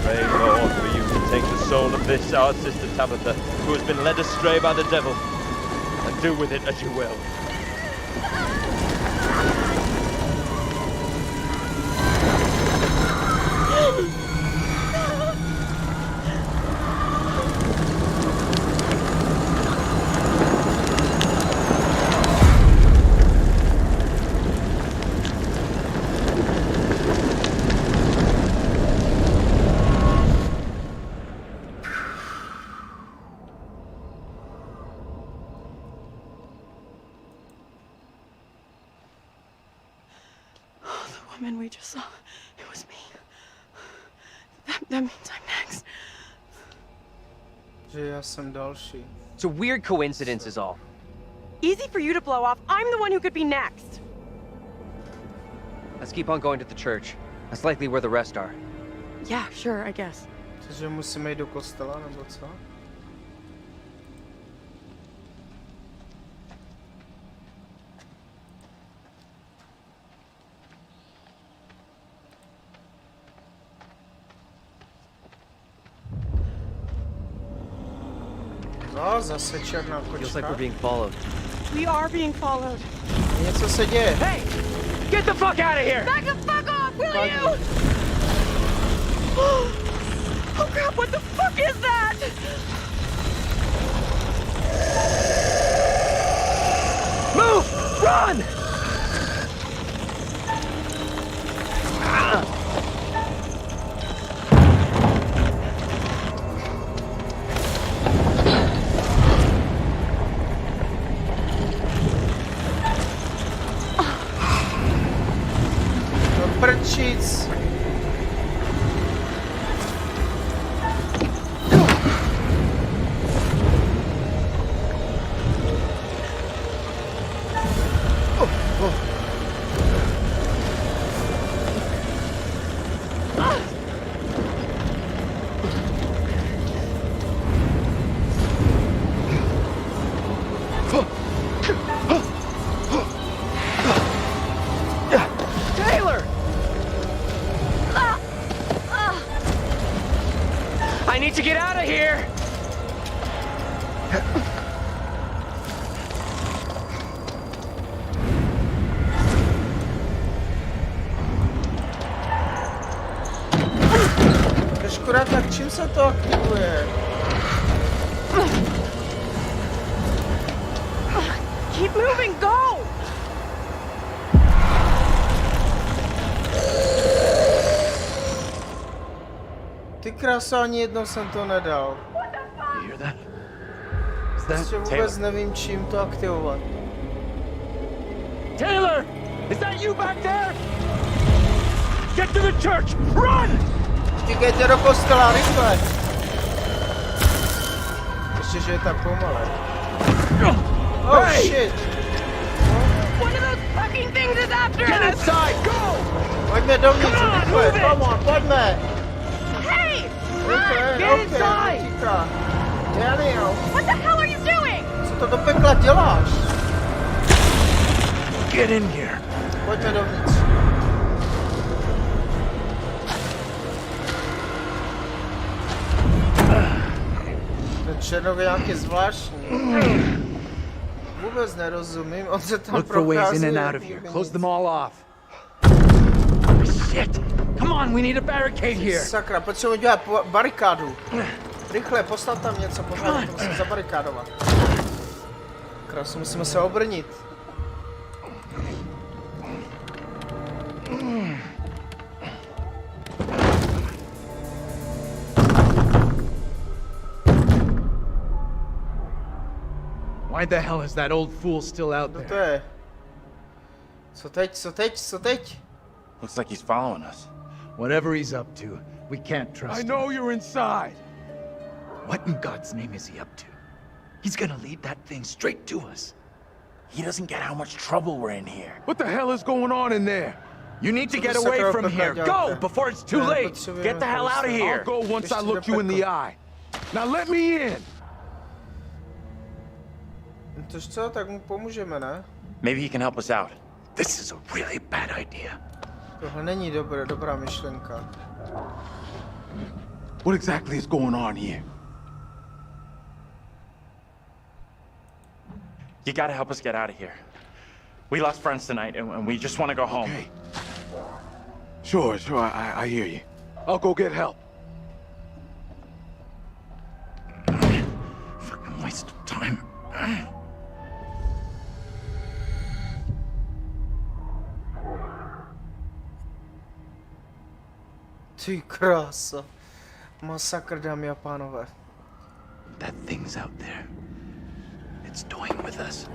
S7: Pray, Lord, for you to take the soul of this, our sister Tabitha, who has been led astray by the devil, and do with it as you will.
S5: woman we just saw, it was me. That means I'm next.
S1: Že já jsem další.
S6: It's a weird coincidence is all.
S5: Easy for you to blow off. I'm the one who could be next.
S6: Let's keep on going to the church. That's likely where the rest are.
S5: Yeah, sure, I guess.
S1: Takže musíme jít do kostela, nebo co? No, zase černá
S6: Feels like we're
S1: kočka.
S6: being followed.
S5: We are being followed.
S1: Něco se děje.
S6: Hey! Get the fuck out of here!
S5: Back the fuck off, will you? Oh crap, what the fuck is that?
S6: Move! Run!
S1: No prčic.
S6: Taylor! I need to get out of here!
S1: Škoda, tak čím se to aktivuje?
S5: Keep moving, go!
S1: Ty krása, ani jednou jsem to nedal.
S2: You hear that?
S1: Prostě vůbec nevím, čím to aktivovat.
S7: Taylor! Is that you back there? Get to the church! Run!
S1: Utíkejte do kostela, rychle! Ještě, že je tak pomalé. Oh shit!
S5: One of those fucking things is after
S7: Get
S5: us!
S7: inside! Go!
S1: Pojďme dovnitř, rychle, come on, pojďme!
S5: Hey!
S1: Rychle,
S6: Get inside!
S1: utíká. Daniel,
S5: What the hell are you doing?
S1: co to do pekla děláš?
S2: Get in here.
S1: Pojďme dovnitř. Ten černok je nějaký zvláštní. Vůbec nerozumím, on se tam
S2: Look for ways
S1: prochází.
S2: in and out of here. Close them all off. Shit! Come on, we need a barricade here.
S1: Sakra, potřebuji dělat barikádu. Rychle, postav tam něco, pořádně to musím zabarikádovat. Krasu, musíme se obrnit.
S2: Why the hell is that old fool still out
S1: Kdo to
S2: there?
S1: je? Co teď, co teď, co teď?
S4: Looks like he's following us.
S2: Whatever he's up to, we can't trust
S7: I
S2: him.
S7: know you're inside.
S2: What in God's name is he up to? He's gonna lead that thing straight to us.
S4: He doesn't get how much trouble we're in here.
S7: What the hell is going on in there?
S2: You need to
S1: Co
S2: get
S1: to
S2: away
S1: sakra
S2: from
S1: pekla
S2: here.
S1: děláte?
S2: Go before it's too
S1: Ne,
S2: late.
S1: potřebujeme
S4: Get the hell
S1: to
S4: out of
S1: dostat.
S4: here.
S7: I'll go once I
S1: Ještě
S7: look
S1: do
S7: you in the
S1: pekla.
S7: eye. Now let me in.
S1: No tož co, tak mu pomůžeme, ne?
S4: Maybe he can help us out.
S2: This is a really bad idea.
S1: Tohle není dobrá myšlenka.
S7: What exactly is going on here?
S4: You gotta help us get out of here. We lost friends tonight, and we just want to go home.
S7: Okay. Sure, I hear you. I'll go get help.
S2: Fucking waste of time.
S1: Ty krása. Masakr, dámy a pánové.
S2: That thing's out there. It's toying with us.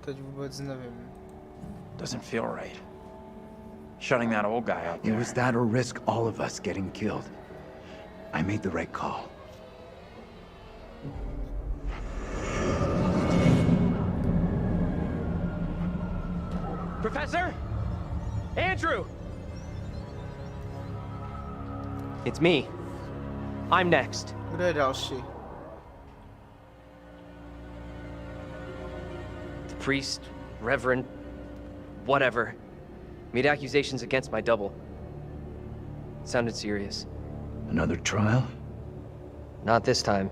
S1: teď vůbec nevím.
S4: Doesn't feel right. Shutting that old guy out
S2: It
S4: there.
S2: was that or risk all of us getting killed. I made the right call.
S6: Professor? Andrew! It's me. I'm next.
S1: Kdo je další?
S6: The priest, reverend, whatever, made accusations against my double. It sounded serious.
S2: Another trial?
S6: Not this time.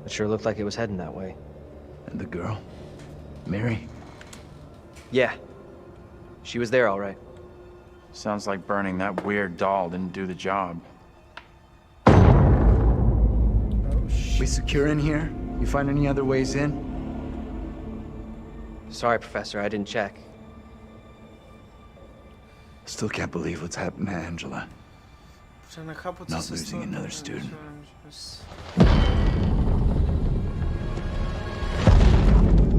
S6: It sure looked like it was heading that way.
S2: And the girl? Mary?
S6: Yeah. She was there all right.
S4: Sounds like burning that weird doll didn't do the job.
S2: We secure in here? You find any other ways in?
S6: Sorry, Professor, I didn't check.
S2: Still can't believe what's happened to Angela. Not losing another student.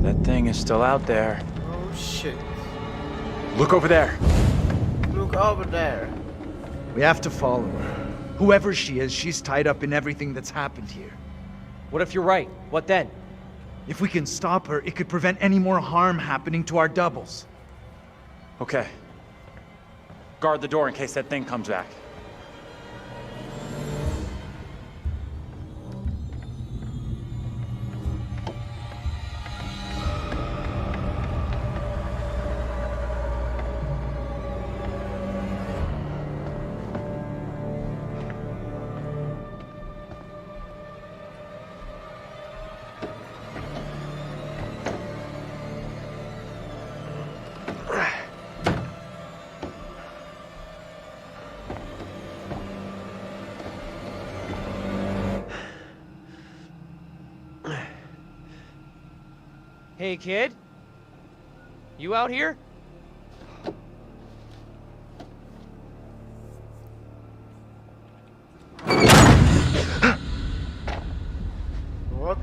S4: That thing is still out there.
S1: Oh shit.
S4: Look over there.
S1: Look over there.
S2: We have to follow her. Whoever she is, she's tied up in everything that's happened here.
S6: What if you're right? What then?
S2: If we can stop her, it could prevent any more harm happening to our doubles.
S4: Okay. Guard the door in case that thing comes back.
S6: Hey, kid? You out here?
S1: What?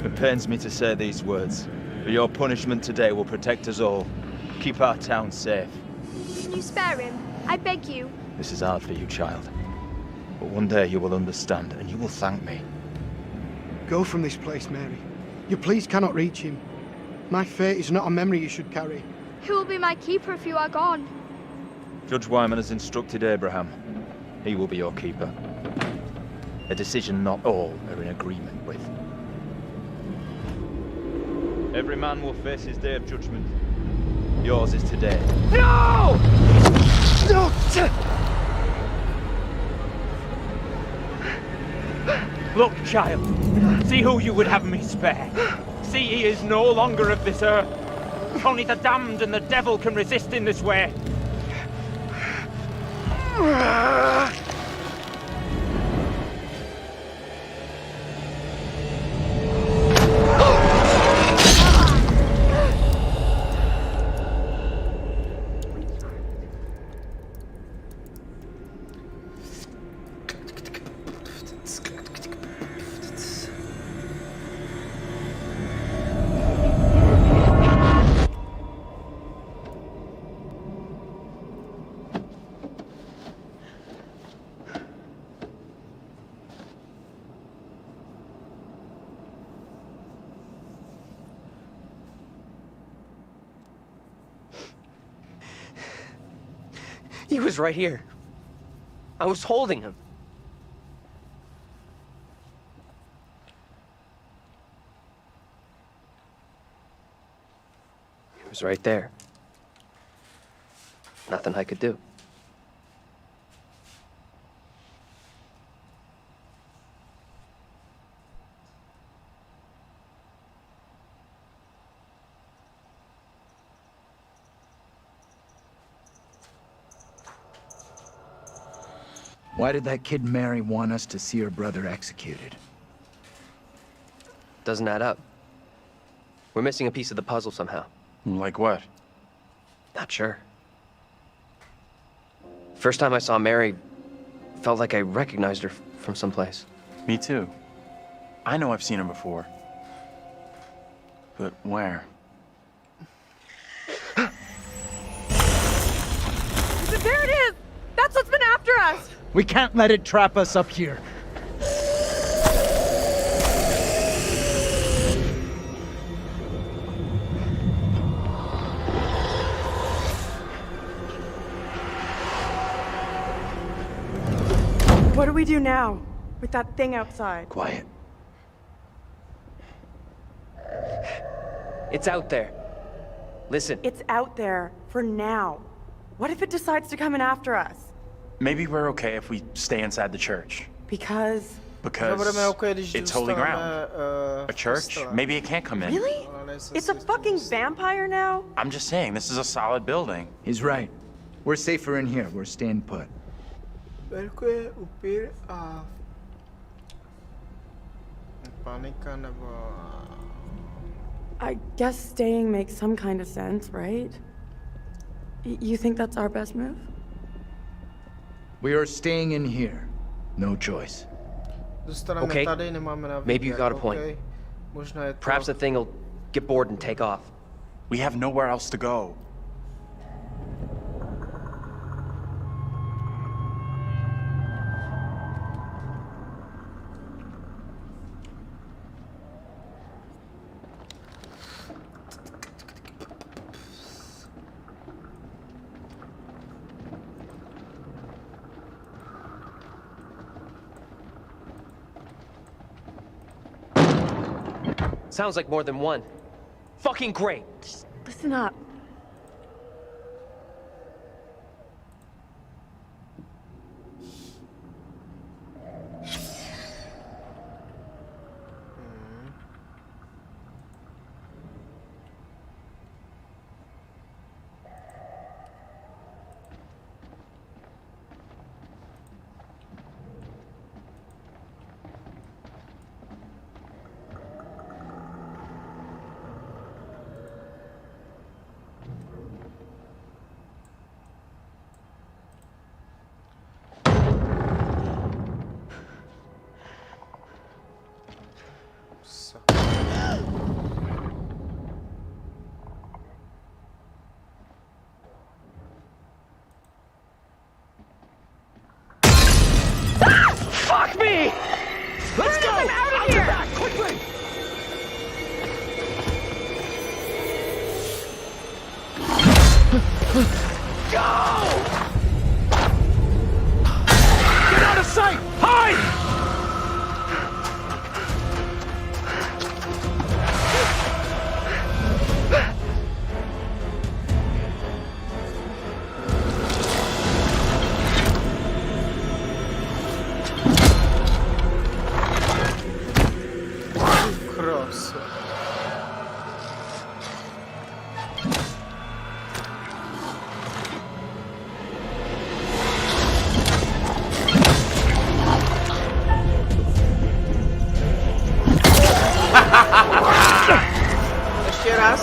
S7: It pains me to say these words, but your punishment today will protect us all. Keep our town safe.
S10: Can you spare him? I beg you.
S7: This is hard for you, child. But one day you will understand, and you will thank me.
S13: Go from this place, Mary. Your pleas cannot reach him. My fate is not a memory you should carry.
S10: Who will be my keeper if you are gone?
S7: Judge Wyman has instructed Abraham. He will be your keeper. A decision not all are in agreement with. Every man will face his day of judgment. Yours is today.
S6: No! No!
S7: Look, child. See who you would have me spare. See he is no longer of this earth. Only the damned and the devil can resist in this way.
S6: He was right here. I was holding him. He was right there. Nothing I could do.
S2: Why did that kid Mary want us to see her brother executed?
S6: Doesn't add up. We're missing a piece of the puzzle somehow.
S4: Like what?
S6: Not sure. First time I saw Mary, felt like I recognized her from someplace.
S4: Me too. I know I've seen her before. But where?
S5: There it is! That's what's been after us!
S14: We can't let it trap us up here.
S5: What do we do now with that thing outside?
S2: Quiet.
S6: It's out there. Listen.
S5: It's out there for now. What if it decides to come in after us?
S4: Maybe we're okay if we stay inside the church.
S5: Because
S4: it's holy ground. A church? Maybe it can't come in.
S5: Really? It's a fucking vampire now?
S4: I'm just saying, this is a solid building.
S2: He's right. We're safer in here. We're staying put.
S5: I guess staying makes some kind of sense, right? You think that's our best move?
S2: We are staying in here. No choice.
S6: Okay. Maybe you got a point. Perhaps the thing will get bored and take off.
S4: We have nowhere else to go.
S6: Sounds like more than one. Fucking great.
S5: Just listen up.
S6: Fuck me! Let's go! I'm out of here! Back, quickly! Go! Get out of sight! Hide!
S1: Ještě raz.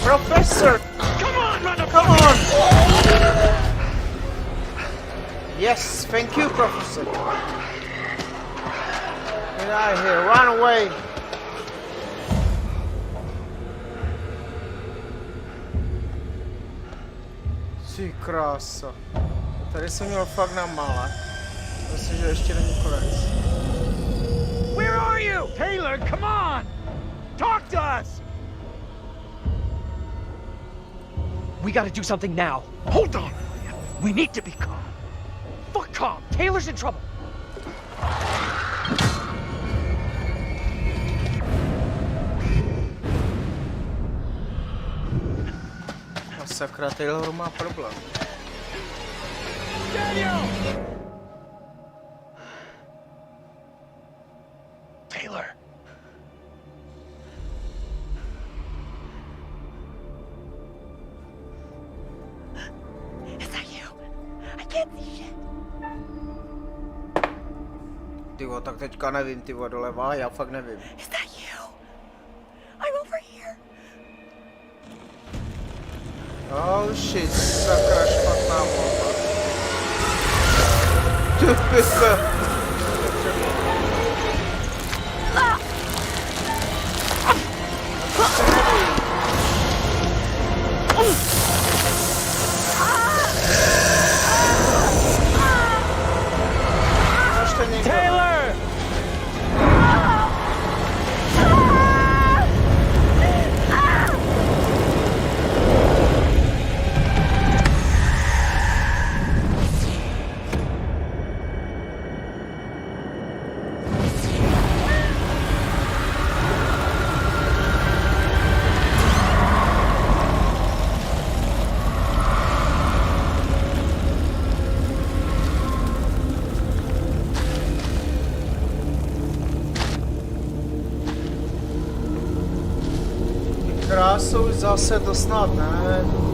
S1: Professor!
S6: Come on, motherfucker!
S1: Come on! Yes, thank you, Professor. Get out of here, run away! Ty krása. Tady jsem měl fakt na malé. Myslím, že ještě není konec.
S14: Where are you? Taylor, come on! Talk to us!
S6: We gotta do something now.
S14: Hold on! We need to be calm.
S6: Fuck calm! Taylor's in trouble!
S1: Sakra, Taylor má problém.
S14: Daniel!
S2: Taylor.
S1: Tyvo, tak teďka nevím, tyvo, doleva, já fakt nevím.
S5: Is that you? I'm over here.
S1: Oh shit, sakra špatná volba. Ty piče.
S14: Taylor!
S1: Krásou zase to snad ne.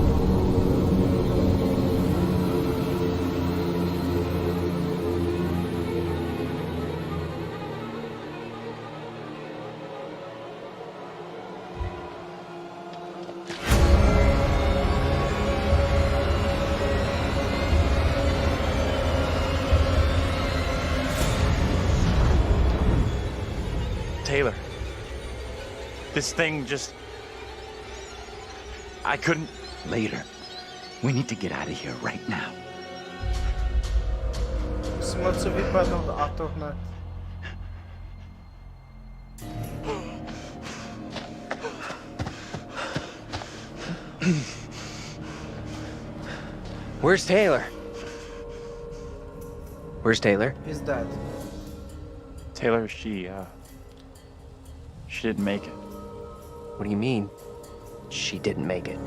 S4: Taylor, this thing just... I couldn't...
S2: Later. We need to get out of here right now.
S1: Musíme se vypadnout a to hned.
S6: Where's Taylor? Where's Taylor?
S1: He's dead.
S4: Taylor, she didn't make it.
S6: What do you mean, she didn't make it?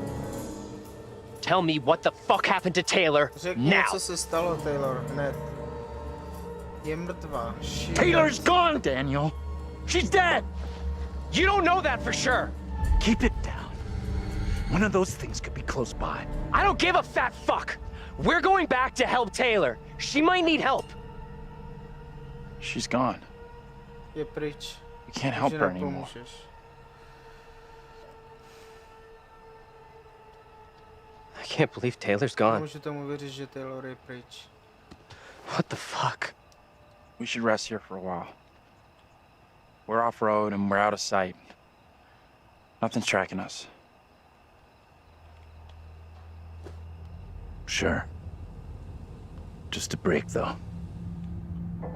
S6: Tell me what the fuck happened to Taylor now!
S1: Co se stalo, Taylor, hned. Je mrtvá.
S14: Taylor's gone, Daniel! She's dead!
S6: You don't know that for sure!
S2: Keep it down. One of those things could be close by.
S6: I don't give a fat fuck! We're going back to help Taylor. She might need help.
S4: She's gone.
S1: Je pryč.
S4: We can't help her anymore.
S6: I can't believe Taylor's gone.
S1: Nemůžu tomu věřit, že Taylor je pryč.
S6: What the fuck?
S4: We should rest here for a while. We're off-road and we're out of sight. Nothing's tracking us.
S2: Sure. Just a break, though.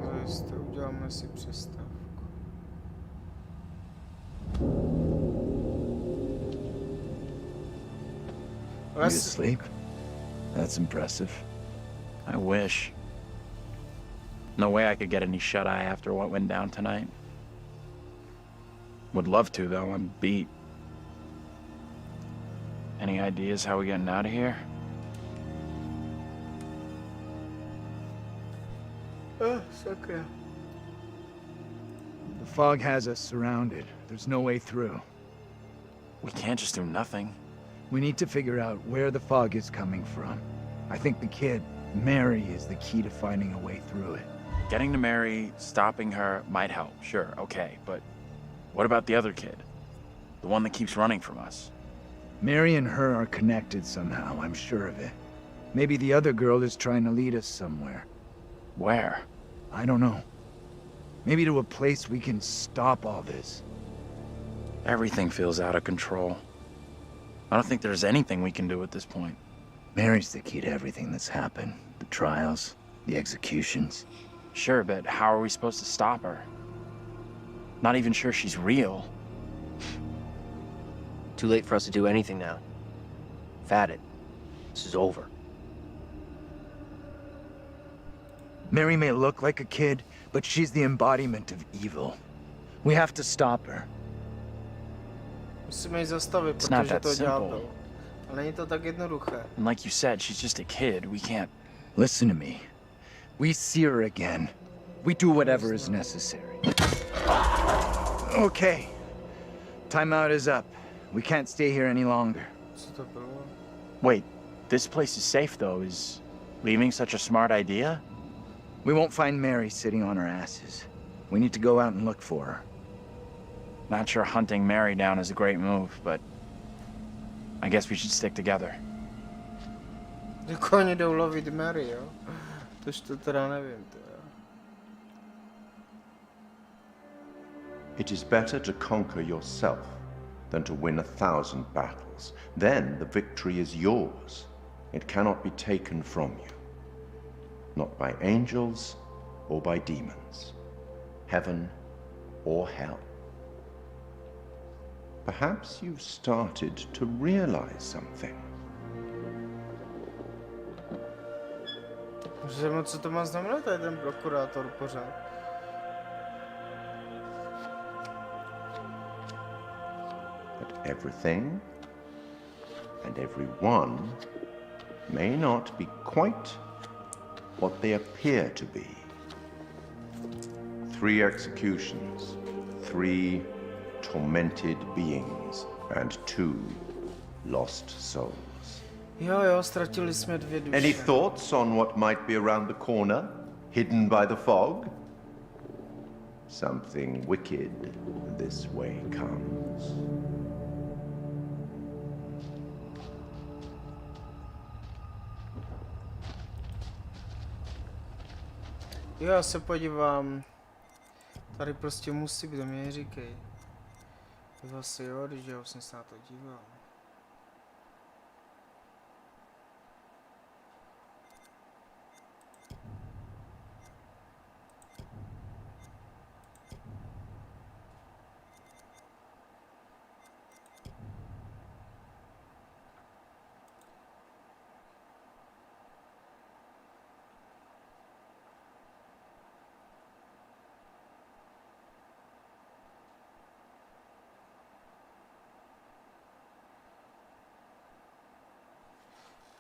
S1: Zajisté, uděláme si přestávku.
S2: You asleep? That's impressive.
S4: I wish. No way I could get any shut-eye after what went down tonight. Would love to, though. I'm beat. Any ideas how we getting out of here?
S1: Sakra.
S2: The fog has us surrounded. There's no way through.
S4: We can't just do nothing.
S2: We need to figure out where the fog is coming from. I think the kid, Mary, is the key to finding a way through it.
S4: Getting to Mary, stopping her, might help. Sure, okay, but what about the other kid? The one that keeps running from us?
S2: Mary and her are connected somehow, I'm sure of it. Maybe the other girl is trying to lead us somewhere.
S4: Where?
S2: I don't know. Maybe to a place we can stop all this.
S4: Everything feels out of control. I don't think there's anything we can do at this point.
S2: Mary's the key to everything that's happened. The trials, the executions.
S4: Sure, but how are we supposed to stop her? Not even sure she's real.
S6: Too late for us to do anything now. I've had it. This is over.
S2: Mary may look like a kid, but she's the embodiment of evil. We have to stop her.
S1: Musíme ji zastavit, protože to ďábel. Ale není to tak jednoduché.
S4: And like you said, she's just a kid. We can't...
S2: Listen to me. We see her again. We do whatever is necessary. Okay. Timeout is up. We can't stay here any longer.
S1: Co to bylo?
S4: Wait, this place is safe though, is... Leaving such a smart idea?
S2: We won't find Mary sitting on her asses. We need to go out and look for her.
S4: Not sure hunting Mary down is a great move, but I guess we should stick together.
S1: Jako oni jdou lovit Mary, jo? Tož to teda nevím, teda.
S8: It is better to conquer yourself than to win 1,000 battles. Then the victory is yours. It cannot be taken from you. Not by angels or by demons. Heaven or hell. Perhaps you've started to realize something.
S1: Že co to má znamenat, tady ten prokurátor pořád?
S8: That everything and everyone may not be quite what they appear to be. 3 executions, 3 tormented beings, and 2 lost souls.
S1: Jo, ztratili jsme 2 duše.
S8: Any thoughts on what might be around the corner, hidden by the fog? Something wicked this way comes.
S1: Jo, já se podívám. Tady prostě musí být, to mi neříkej. Zase jo, když já jsem se na to díval.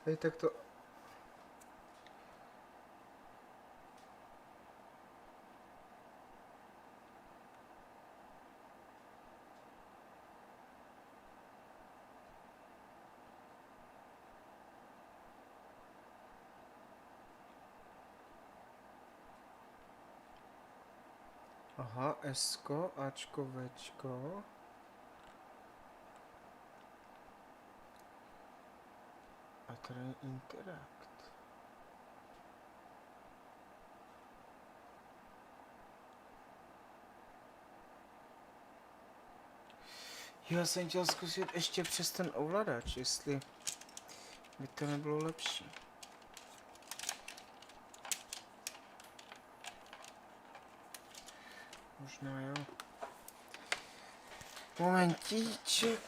S1: Hej, tak to... Aha, Esko, Ačko, Včko. A tady je Interact. Já jsem chtěl zkusit ještě přes ten ovladač, jestli by to nebylo lepší. Možná jo. Momentíček.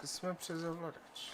S1: Zkusme přes ovladač.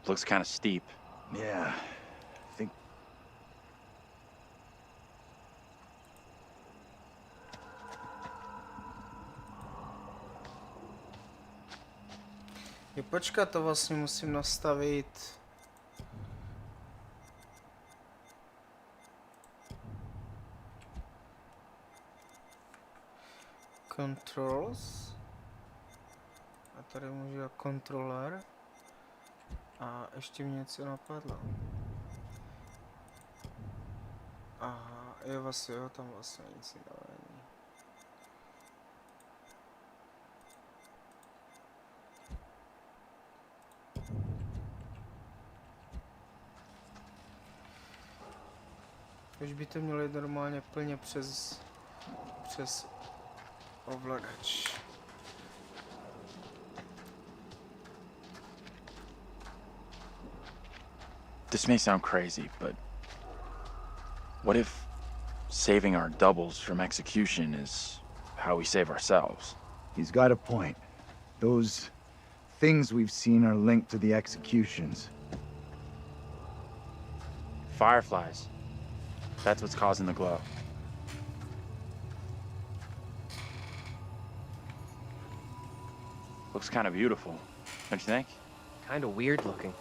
S4: Looks kind of steep.
S2: Yeah, I think...
S1: Je, počkat, to vlastně musím nastavit. Controls. A tady můžu dát kontroler. A ještě mě něco napadlo. Aha, jo, vlastně, jo, tam vlastně nic není. Už by to mělo jít normálně plně přes ovladač.
S4: This may sound crazy, but what if saving our doubles from execution is how we save ourselves?
S2: He's got a point. Those things we've seen are linked to the executions.
S4: Fireflies. That's what's causing the glow. Looks kind of beautiful, don't you think?
S6: Kind of weird looking.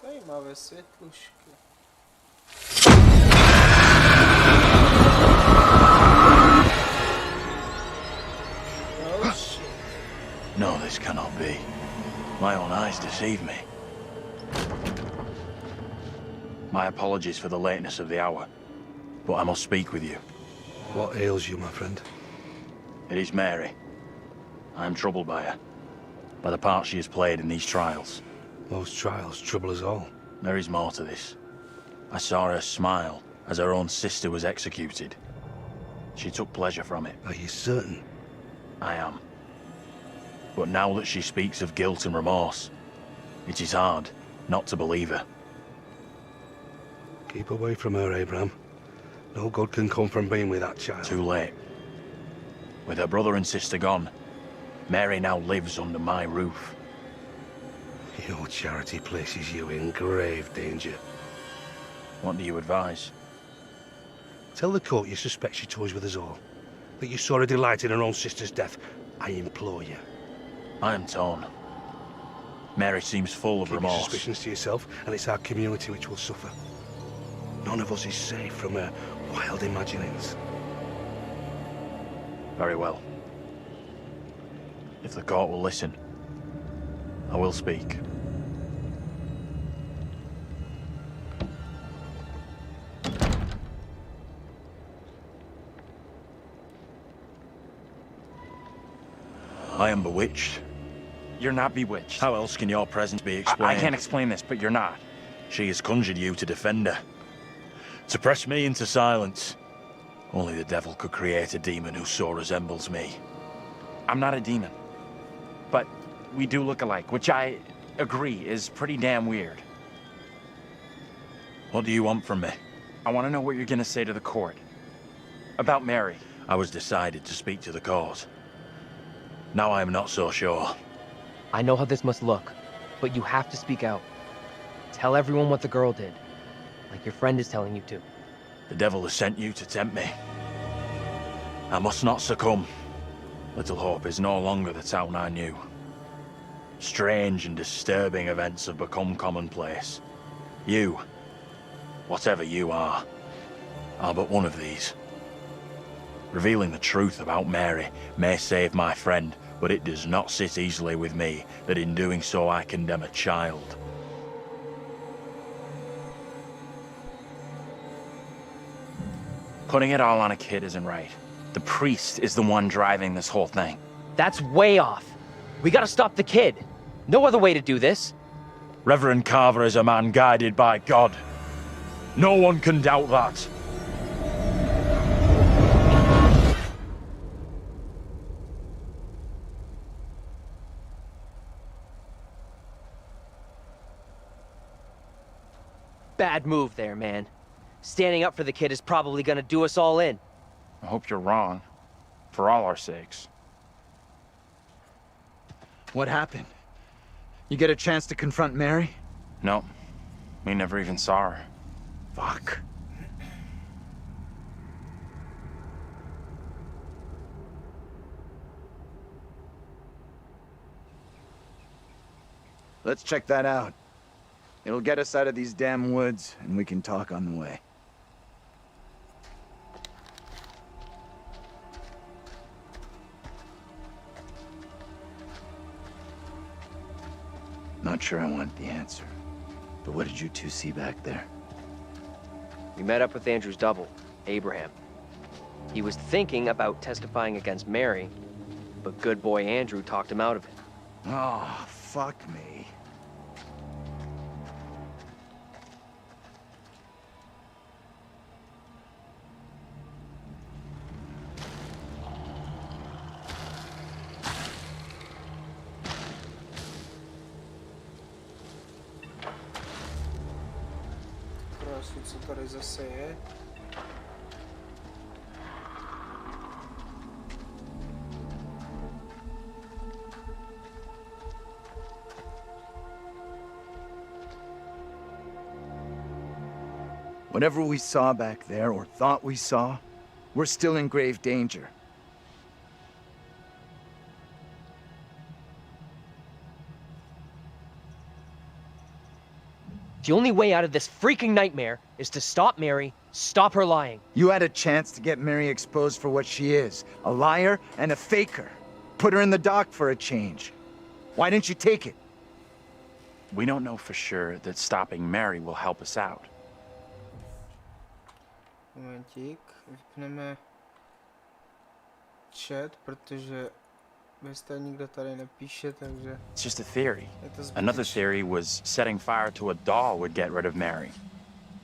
S1: Zajímavé světlušky. Oh shit.
S2: No, this cannot be. My own eyes deceive me.
S4: My apologies for the lateness of the hour, but I must speak with you.
S11: What ails you, my friend?
S4: It is Mary. I am troubled by her, by the part she has played in these trials.
S11: Those trials trouble us all.
S4: There is more to this. I saw her smile as her own sister was executed. She took pleasure from it.
S11: Are you certain?
S4: I am. But now that she speaks of guilt and remorse, it is hard not to believe her.
S11: Keep away from her, Abraham. No good can come from being with that child.
S4: Too late. With her brother and sister gone, Mary now lives under my roof.
S11: Your charity places you in grave danger.
S4: What do you advise?
S11: Tell the court you suspect she toys with us all. That you saw her delight in her own sister's death. I implore you.
S4: I am torn. Mary seems full of
S11: Keep your
S4: remorse.
S11: suspicions to yourself, and it's our community which will suffer. None of us is safe from her wild imaginings.
S4: Very well. If the court will listen, I will speak. I am bewitched.
S15: You're not bewitched.
S4: How else can your presence be explained?
S15: I can't explain this, but you're not.
S4: She has conjured you to defend her. To press me into silence. Only the devil could create a demon who so resembles me.
S15: I'm not a demon. But we do look alike, which I agree is pretty damn weird.
S4: What do you want from me?
S15: I want to know what you're gonna say to the court. About Mary.
S4: I was decided to speak to the court. Now I am not so sure.
S6: I know how this must look, but you have to speak out. Tell everyone what the girl did, like your friend is telling you to.
S4: The devil has sent you to tempt me. I must not succumb. Little Hope is no longer the town I knew. Strange and disturbing events have become commonplace. You, whatever you are but one of these. Revealing the truth about Mary may save my friend, but it does not sit easily with me that in doing so I condemn a child.
S15: Putting it all on a kid isn't right. The priest is the one driving this whole thing.
S6: That's way off. We gotta stop the kid. No other way to do this.
S4: Reverend Carver is a man guided by God. No one can doubt that.
S6: Bad move there, man. Standing up for the kid is probably gonna do us all in.
S15: I hope you're wrong. For all our sakes.
S2: What happened? You get a chance to confront Mary?
S15: No. We never even saw her.
S2: Fuck. Let's check that out. It'll get us out of these damn woods, and we can talk on the way. Not sure I want the answer. But what did you two see back there?
S6: We met up with Andrew's double, Abraham. He was thinking about testifying against Mary, but good boy Andrew talked him out of it.
S2: Oh, fuck me.
S1: co tady zase je.
S2: Whatever we saw back there, or thought we saw, we're still in grave danger.
S6: The only way out of this freaking nightmare is to stop Mary, stop her lying.
S2: You had a chance to get Mary exposed for what she is, a liar and a faker. Put her in the dock for a change. Why didn't you take it?
S15: We don't know for sure that stopping Mary will help us out.
S1: Momentík, vypneme chat, protože bez nikdo tady nepíše, takže...
S15: It's just a theory. Another theory was setting fire to a doll would get rid of Mary.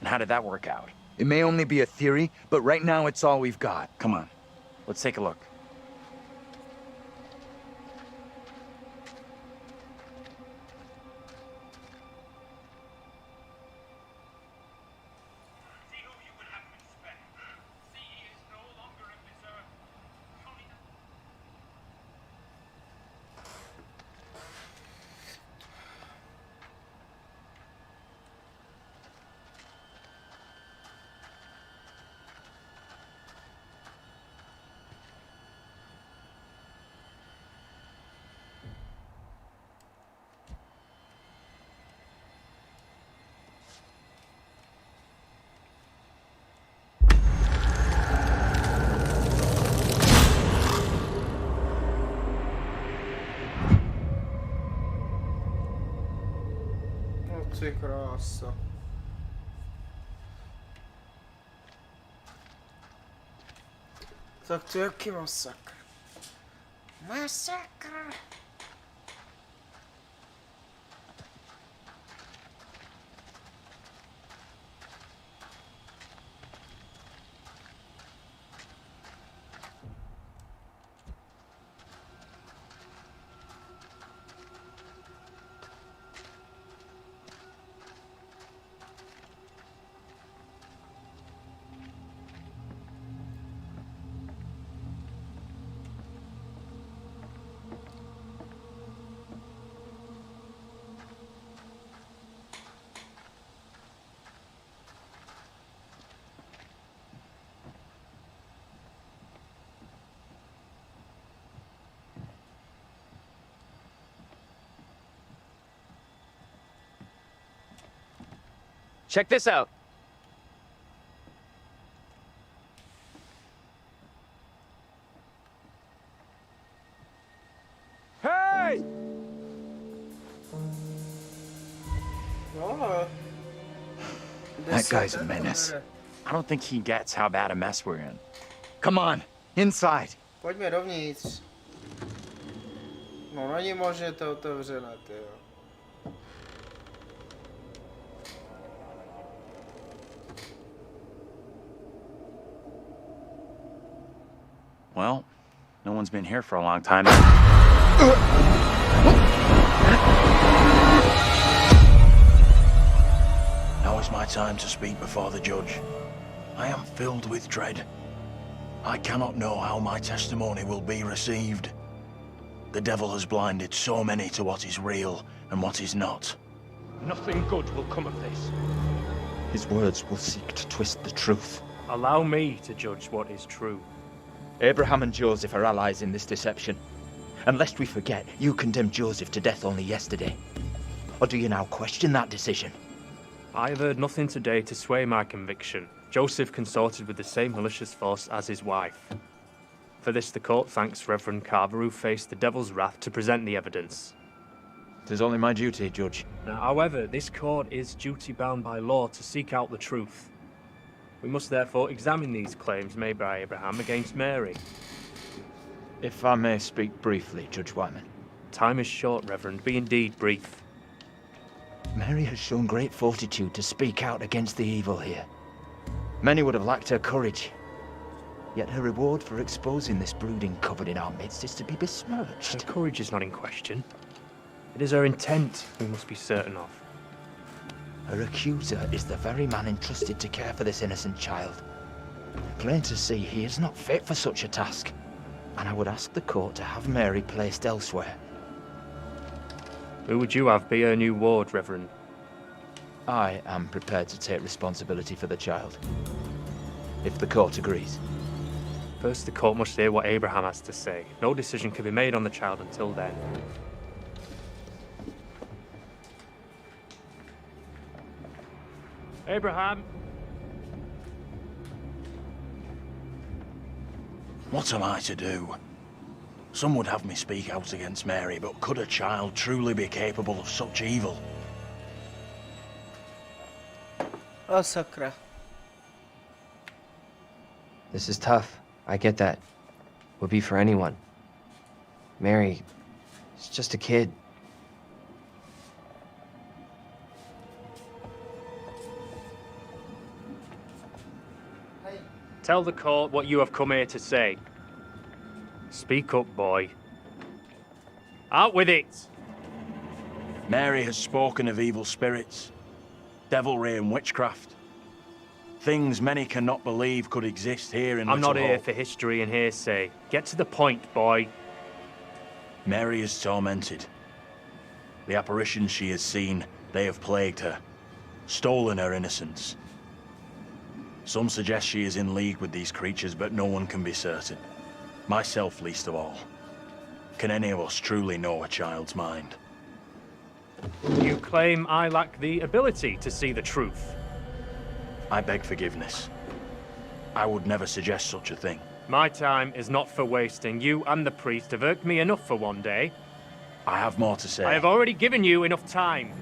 S15: And how did that work out?
S2: It may only be a theory, but right now it's all we've got.
S15: Come on, let's take a look.
S1: Ty krása. Tak to jaký masakr? Masakr!
S6: Check this out.
S14: Hey!
S1: Oh.
S2: That guy's a menace.
S15: I don't think he gets how bad a mess we're in.
S2: Come on, inside.
S1: Pojďme dovnitř. No, není možné to otevřené, tyjo.
S15: Well, no one's been here for a long time. Now is my time to speak before the judge. I am filled with dread. I cannot know how my testimony will be received. The devil has blinded so many to what is real and what is not.
S7: Nothing good will come of this.
S16: His words will seek to twist the truth.
S7: Allow me to judge what is true. Abraham and Joseph are allies in this deception. And lest we forget, you condemned Joseph to death only yesterday. Or do you now question that decision?
S17: I have heard nothing today to sway my conviction. Joseph consorted with the same malicious force as his wife. For this the court thanks Reverend Carver, who faced the devil's wrath to present the evidence.
S16: It is only my duty, Judge.
S17: Now, however, this court is duty-bound by law to seek out the truth. We must therefore examine these claims made by Abraham against Mary.
S16: If I may speak briefly, Judge Wyman.
S17: Time is short, Reverend. Be indeed brief.
S16: Mary has shown great fortitude to speak out against the evil here. Many would have lacked her courage. Yet her reward for exposing this brooding covered in our midst is to be besmirched.
S17: Her courage is not in question. It is her intent we must be certain of.
S16: Her accuser is the very man entrusted to care for this innocent child. Plain to see he is not fit for such a task, and I would ask the court to have Mary placed elsewhere.
S17: Who would you have be her new ward, Reverend?
S16: I am prepared to take responsibility for the child, if the court agrees.
S17: First, the court must hear what Abraham has to say. No decision can be made on the child until then. Abraham!
S15: What am I to do? Some would have me speak out against Mary, but could a child truly be capable of such evil?
S1: O sakra.
S6: This is tough. I get that. Would be for anyone. Mary is just a kid.
S17: Tell the court what you have come here to say. Speak up, boy. Out with it!
S15: Mary has spoken of evil spirits, devilry and witchcraft. Things many cannot believe could exist here in
S17: I'm not
S15: Little
S17: here
S15: Hope.
S17: for history and hearsay. Get to the point, boy.
S15: Mary is tormented. The apparitions she has seen, they have plagued her, stolen her innocence. Some suggest she is in league with these creatures, but no one can be certain. Myself least of all. Can any of us truly know a child's mind?
S17: You claim I lack the ability to see the truth.
S15: I beg forgiveness. I would never suggest such a thing.
S17: My time is not for wasting. You and the priest have irked me enough for one day.
S15: I have more to say.
S17: I have already given you enough time.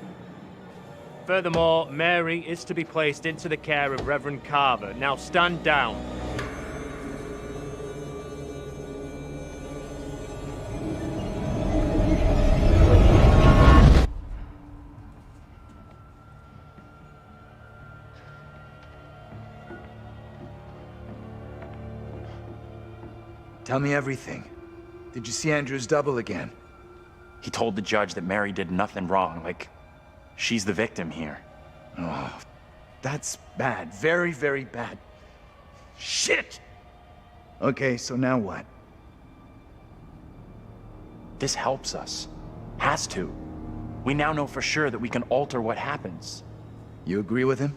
S17: Furthermore, Mary is to be placed into the care of Reverend Carver. Now stand down.
S2: Tell me everything. Did you see Andrew's double again?
S18: He told the judge that Mary did nothing wrong, like she's the victim here.
S2: Oh, that's bad. Very, very bad. Shit! Okay, so now what?
S18: This helps us. Has to. We now know for sure that we can alter what happens.
S2: You agree with him?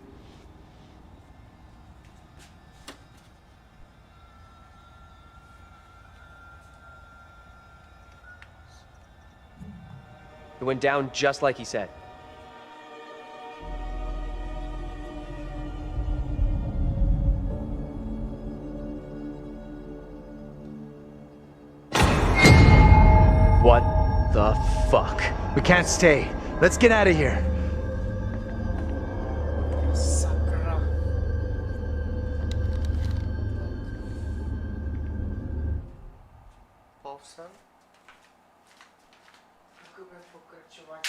S6: It went down just like he said. What the fuck?
S2: We can't stay. Let's get out of here.
S1: Sakra. Povsem. Budeme pokračovat.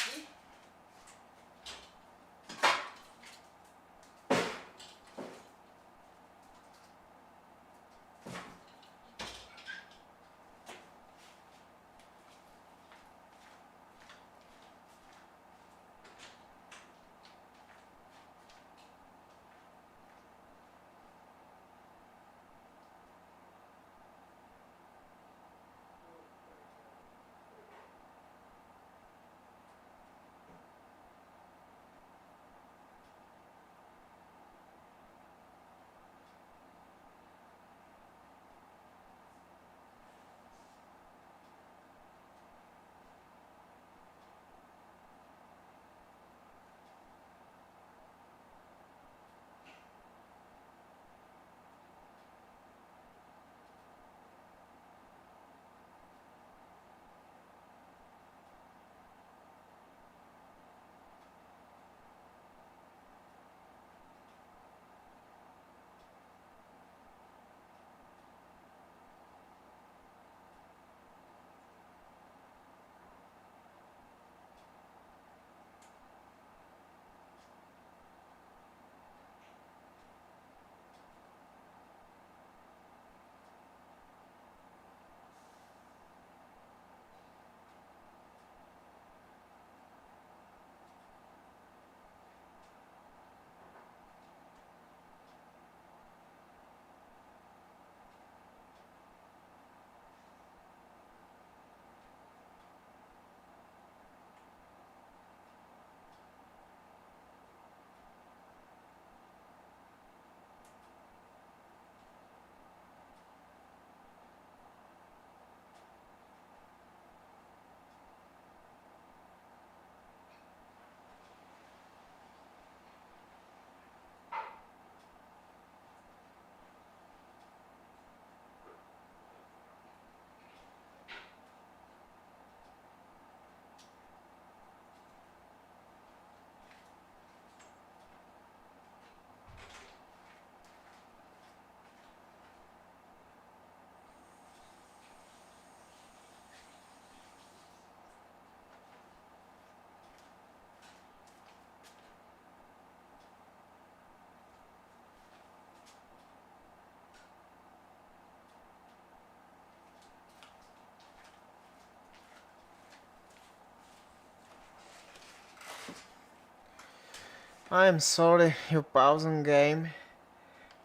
S1: I am sorry, you pausing game.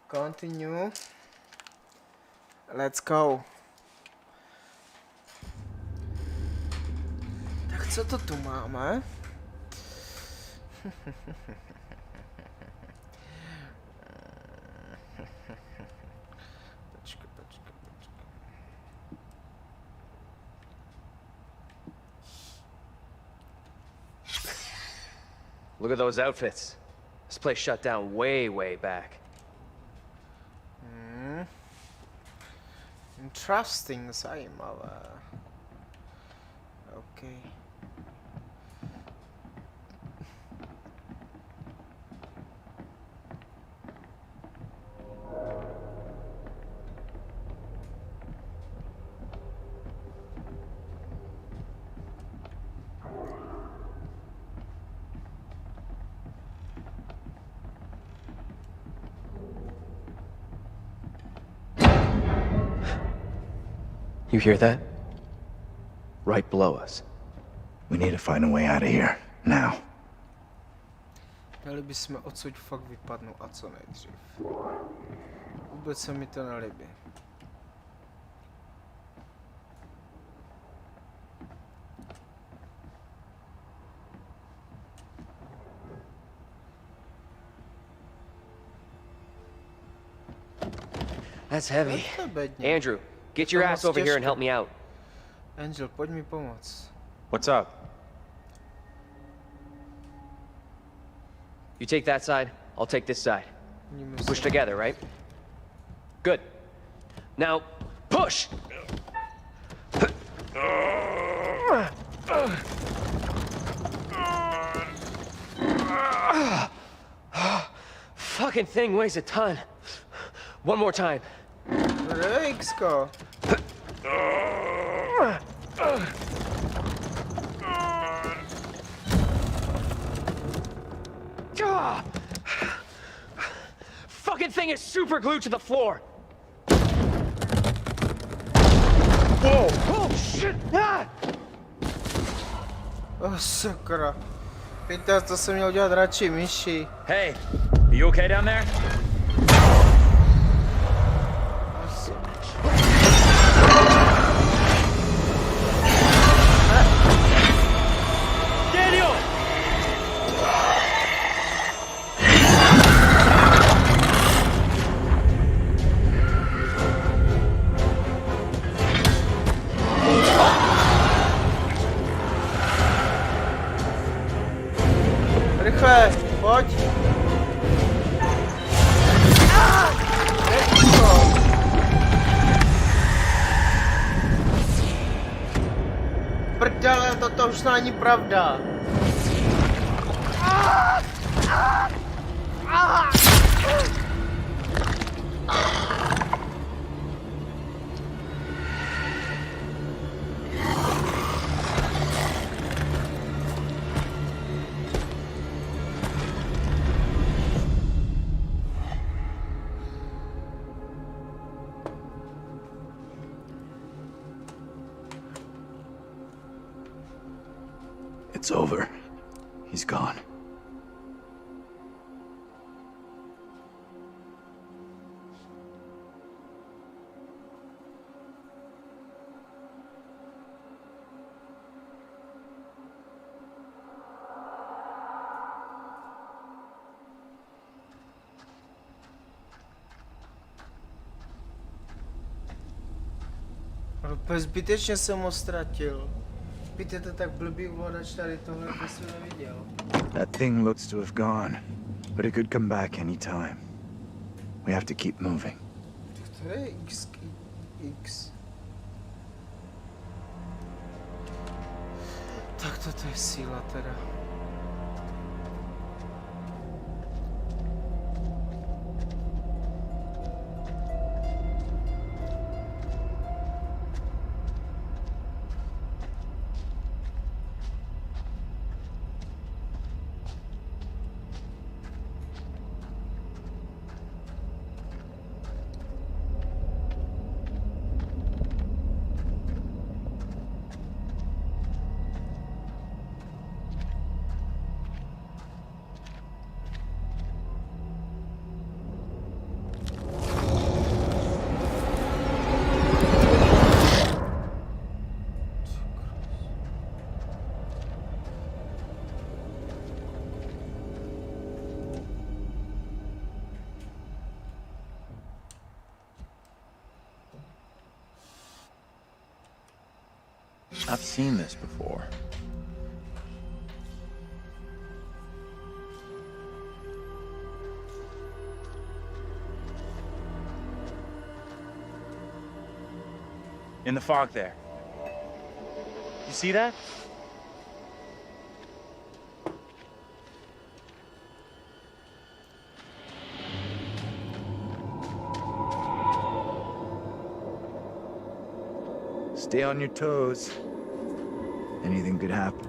S1: Continue. Let's go. Tak co to tu máme? Počkej.
S6: Look at those outfits. This place shut down way back.
S1: Interesting, zajímavé. Okay.
S6: You hear that? Right below us.
S2: We need to find a way out of here, now.
S1: Měli bychom odsud fakt vypadnout a co nejdřív. Vůbec se mi to nelíbí.
S6: That's heavy. Andrew, get your ass over here and help me out.
S1: Angel, pojď mi pomoct.
S7: What's up?
S6: You take that side, I'll take this side. Push together, right? Good. Now, push! Fucking thing weighs a ton. One more time.
S1: Rejksko.
S6: Fucking thing is super glued to the floor.
S1: Whoa!
S6: Oh shit! Ah!
S1: Oh, sakra. Víte, to jsem měl dělat radši myši.
S7: Hey, are you okay down there?
S6: Daniel!
S1: Rychle, pojď. Prdele, toto už není pravda.
S2: It's over. He's gone.
S1: Ale zbytečně jsem ho ztratil. Víte, to tak blbý ovladač tady tohle jsem neviděl.
S2: That thing looks to have gone, but it could come back any time. We have to keep moving.
S1: To je X. Tak toto je síla teda.
S4: I've seen this before. In the fog there. You see that?
S2: Stay on your toes. Anything could happen.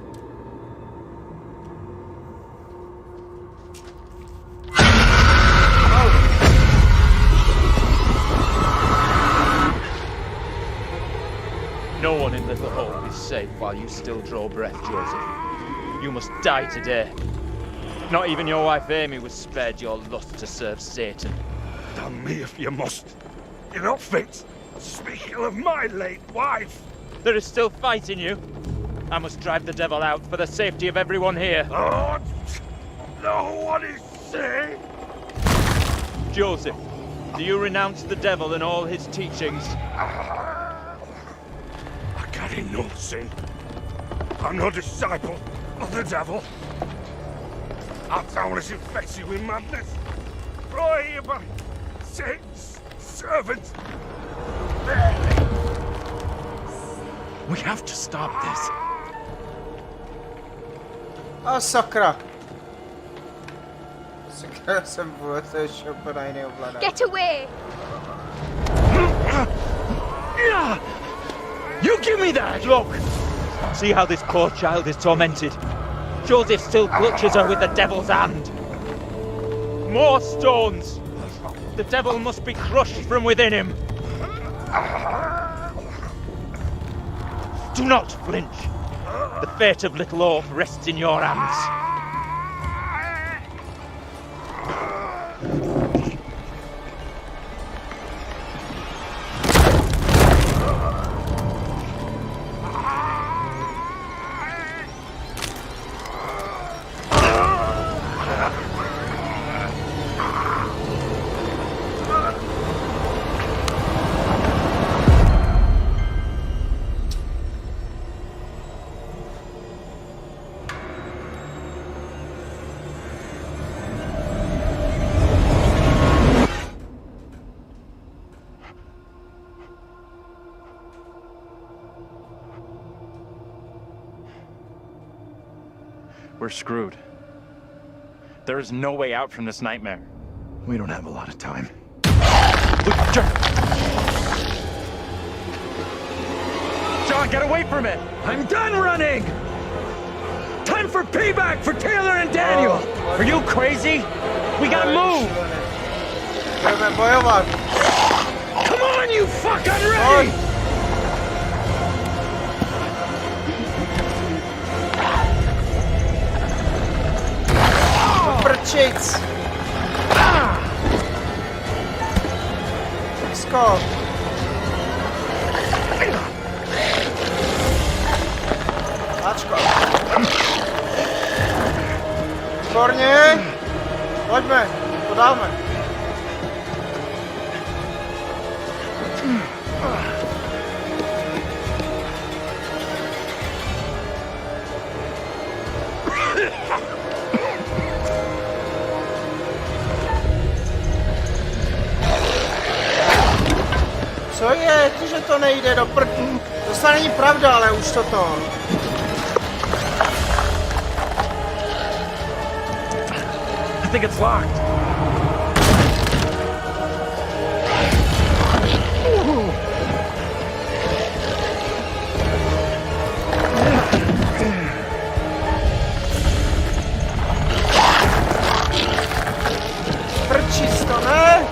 S7: No one in Little Hope is safe while you still draw breath, Joseph. You must die today. Not even your wife Amy was spared your lust to serve Satan.
S11: Damn me if you must. You're not fit. Speaking of my late wife.
S7: There is still fight in you. I must drive the devil out for the safety of everyone here.
S11: Oh, no one is safe.
S7: Joseph, do you renounce the devil and all his teachings?
S11: I carry no sin. I'm no disciple of the devil. Our town is infected with madness. Brought here by Satan's servants.
S18: We have to stop this.
S1: A sakra. Sakra jsem vůbec ještě úplně jiný ovladač.
S10: Get away!
S7: You give me that! Look! See how this poor child is tormented. Joseph still clutches her with the devil's hand. More stones! The devil must be crushed from within him. Do not flinch. The fate of Little Hope rests in your hands.
S4: We're screwed. There is no way out from this nightmare.
S2: We don't have a lot of time.
S4: John, get away from it!
S14: I'm done running! Time for payback for Taylor and Daniel!
S4: Are you crazy? We gotta move!
S14: Come on, you fuck! I'm ready!
S1: Prčic! Skok! Ačko! Výborně! Pojďme, to dáme. Co je? Že to nejde do To se není pravda, ale už to.
S14: I think it's locked.
S1: Prčíc to, ne?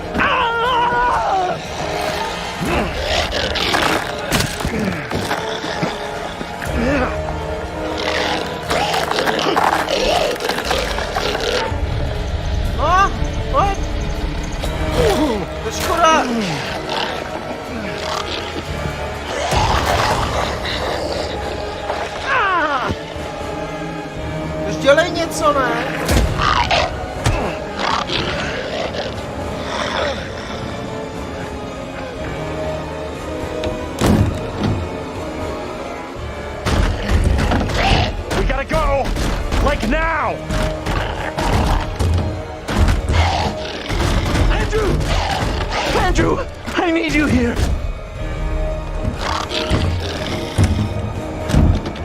S1: No, pojď. To je škoda. Už dělej něco, ne?
S4: now!
S15: Andrew! Andrew! I need you here!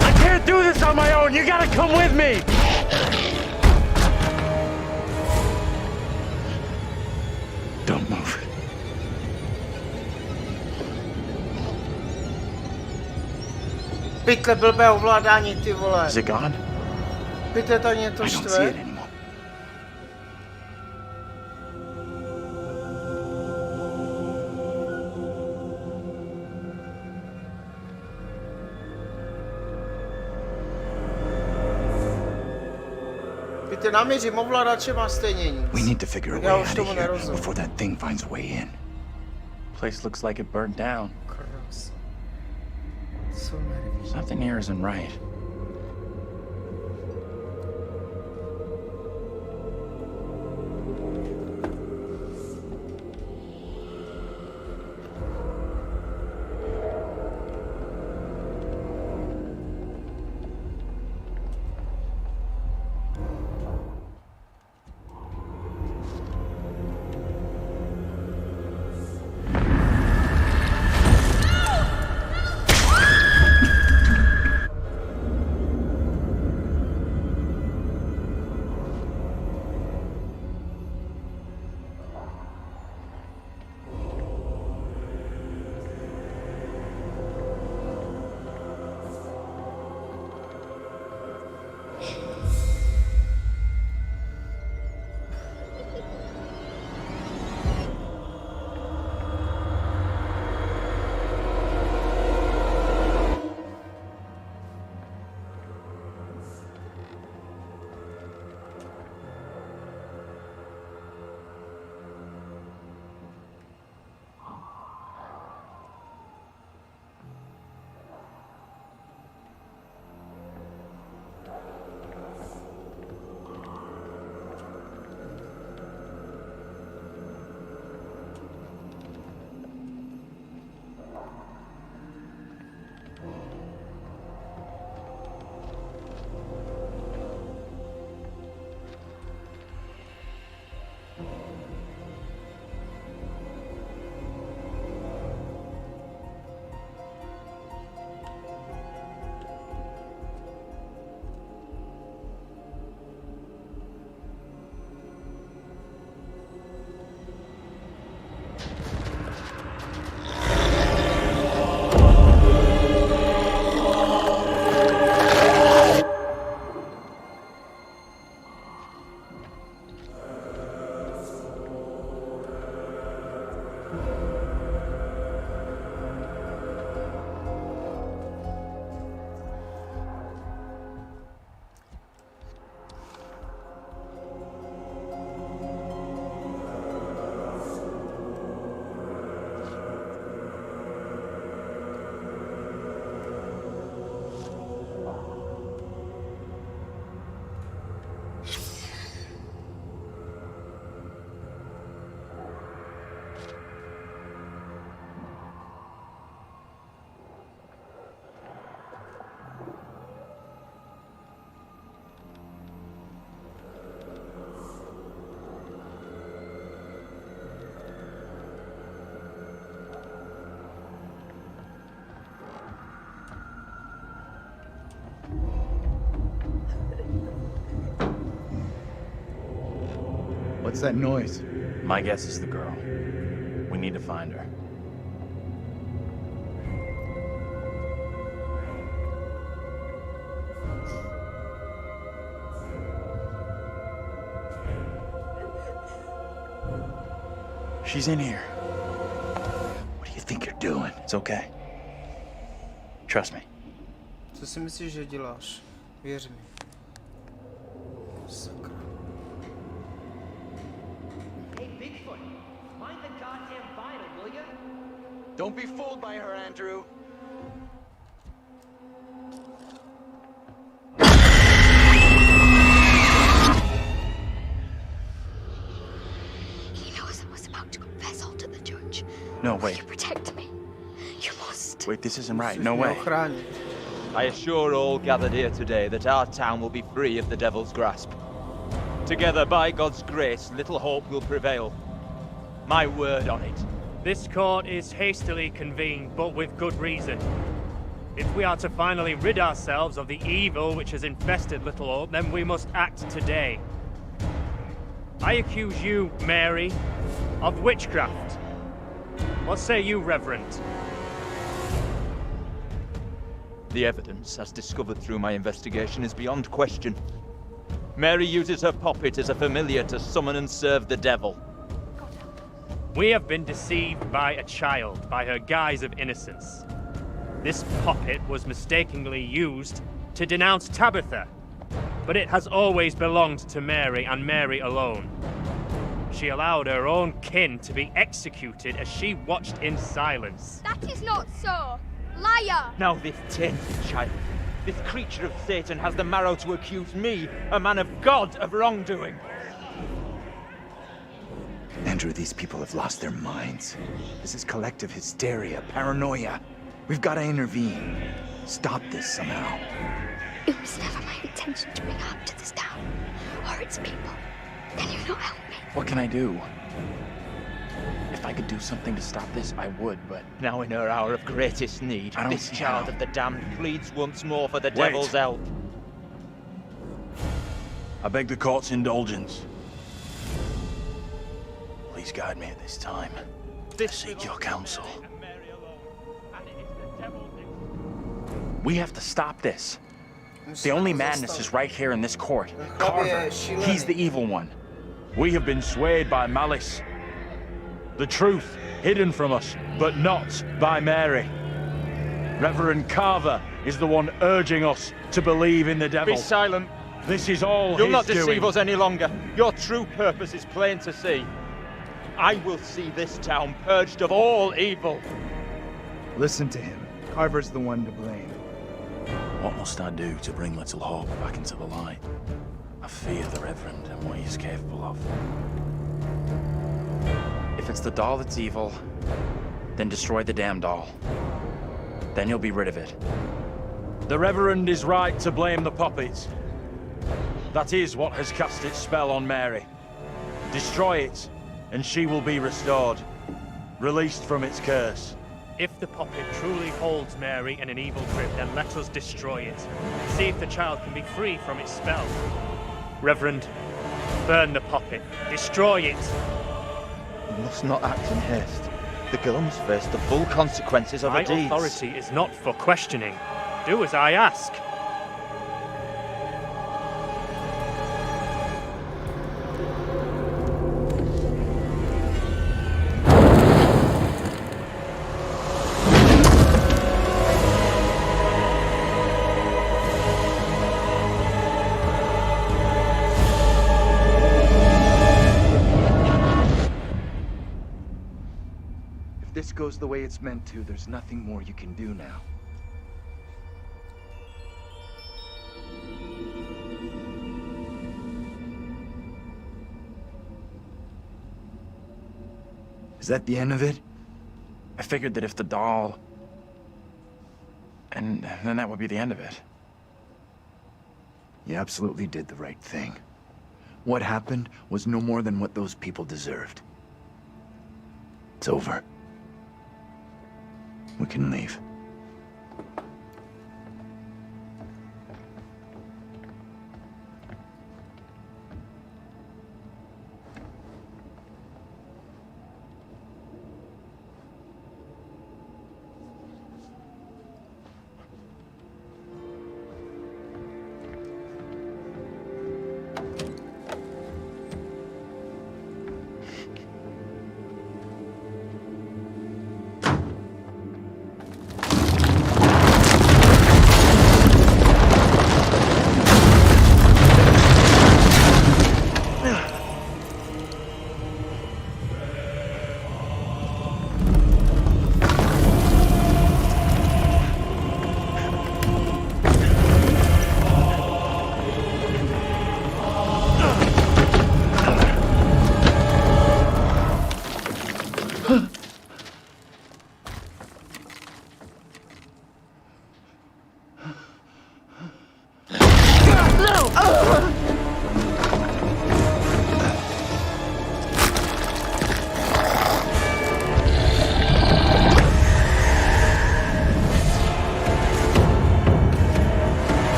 S4: I can't do this on my own! You gotta come with me!
S2: Don't move.
S1: Pytle blbé ovládání, ty vole.
S4: Is it gone?
S1: Pytle to mě to
S2: I don't see it
S1: štve.
S2: anymore.
S1: Pytle naměřím ovladače má stejně nic.
S2: We need to figure a
S1: Já
S2: way
S1: už
S2: out
S1: tomu
S2: of here
S1: nerozumím.
S2: before that thing finds a way in.
S4: Place looks like it burnt down.
S1: Krás. Co nerví?
S4: Something here isn't right.
S2: What's that noise?
S4: My guess is the girl. We need to find her. She's in here.
S2: What do you think you're doing?
S4: It's okay. Trust me.
S1: Co si myslíš, že děláš? Věř mi. Sakra.
S19: Hey, Bigfoot, mind the goddamn vinyl, will ya?
S2: Don't be fooled by her, Andrew.
S10: He knows I was about to confess all to the judge.
S4: No, wait.
S10: Protect me. You must.
S4: Wait, this isn't right. No way.
S16: I assure all gathered here today that our town will be free of the devil's grasp. Together, by God's grace, little hope will prevail. My word on it.
S17: This court is hastily convened, but with good reason. If we are to finally rid ourselves of the evil which has infested Little Hope, then we must act today. I accuse you, Mary, of witchcraft. What say you, Reverend?
S16: The evidence, as discovered through my investigation, is beyond question. Mary uses her poppet as a familiar to summon and serve the devil.
S17: We have been deceived by a child, by her guise of innocence. This poppet was mistakenly used to denounce Tabitha, but it has always belonged to Mary and Mary alone. She allowed her own kin to be executed as she watched in silence.
S10: That is not so. Liar!
S16: Now this tainted child, this creature of Satan, has the marrow to accuse me, a man of God, of wrongdoing.
S2: Andrew, these people have lost their minds. This is collective hysteria, paranoia. We've got to intervene. Stop this somehow.
S10: It was never my intention to bring harm to this town, or its people. Can you not help me?
S18: What can I do? If I could do something to stop this, I would, but...
S16: Now in her hour of greatest need,
S18: I don't
S16: this
S18: see
S16: child
S18: how.
S16: of the damned pleads once more for the
S4: Wait.
S16: devil's help.
S4: I beg the court's indulgence. Please guide me at this time. I seek your counsel.
S18: We have to stop this. The only madness is right here in this court. Carver, he's the evil one.
S4: We have been swayed by malice. The truth hidden from us, but not by Mary. Reverend Carver is the one urging us to believe in the devil.
S16: Be silent.
S4: This is all
S16: You'll
S4: his
S16: not deceive
S4: doing.
S16: us any longer. Your true purpose is plain to see. I will see this town purged of all evil.
S2: Listen to him. Carver's the one to blame.
S4: What must I do to bring Little Hope back into the light? I fear the Reverend and what he is capable of.
S18: If it's the doll that's evil, then destroy the damn doll. Then you'll be rid of it.
S4: The Reverend is right to blame the puppet. That is what has cast its spell on Mary. Destroy it, and she will be restored, released from its curse.
S17: If the puppet truly holds Mary in an evil grip, then let us destroy it. See if the child can be free from its spell. Reverend, burn the puppet. Destroy it.
S16: You must not act in haste. The girl must face the full consequences of her
S17: My
S16: deeds.
S17: authority is not for questioning. Do as I ask.
S2: If this goes the way it's meant to, there's nothing more you can do now. Is that the end of it?
S18: I figured that if the doll... And then that would be the end of it.
S2: You absolutely did the right thing. What happened was no more than what those people deserved. It's over. We can leave.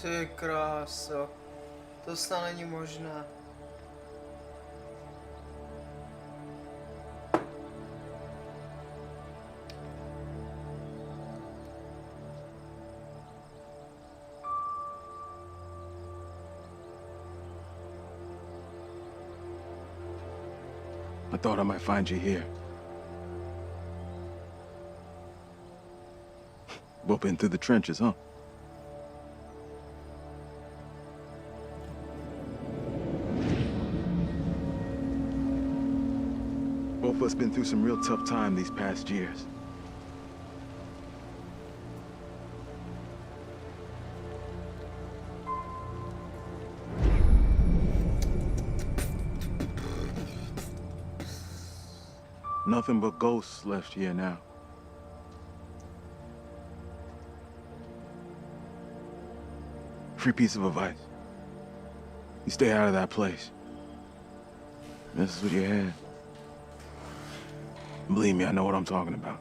S1: Ty kráso. To snad není možné.
S2: I thought I might find you here. Both been through the trenches, huh? Both of us been through some real tough time these past years. Nothing but ghosts left here now. Free piece of advice. You stay out of that place. This is what you had. Believe me, I know what I'm talking about.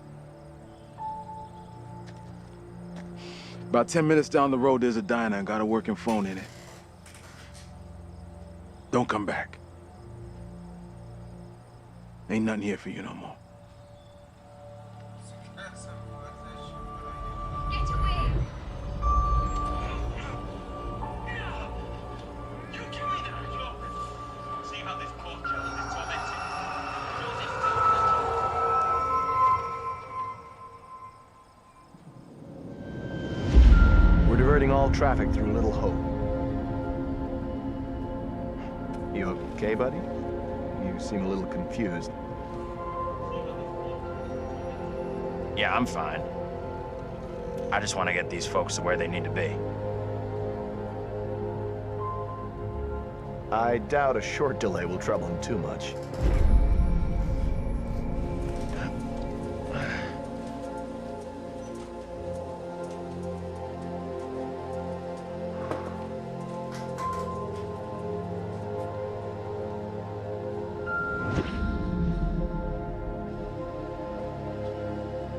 S2: About 10 minutes down the road, there's a diner and got a working phone in it. Don't come back. Ain't nothing here for you no more.
S6: We're diverting all traffic through Little Hope. You okay, buddy? You seem a little confused.
S18: Yeah, I'm fine. I just want to get these folks to where they need to be.
S6: I doubt a short delay will trouble him too much.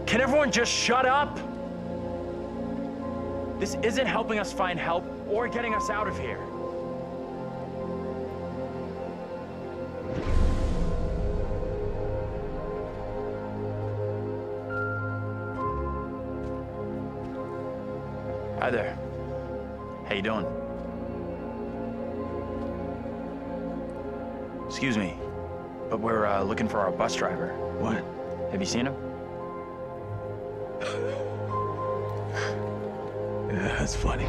S18: Can everyone just shut up? This isn't helping us find help or getting us out of here. Hi there. How you doing? Excuse me, but we're looking for our bus driver.
S2: What?
S18: Have you seen him?
S2: Yeah, that's funny.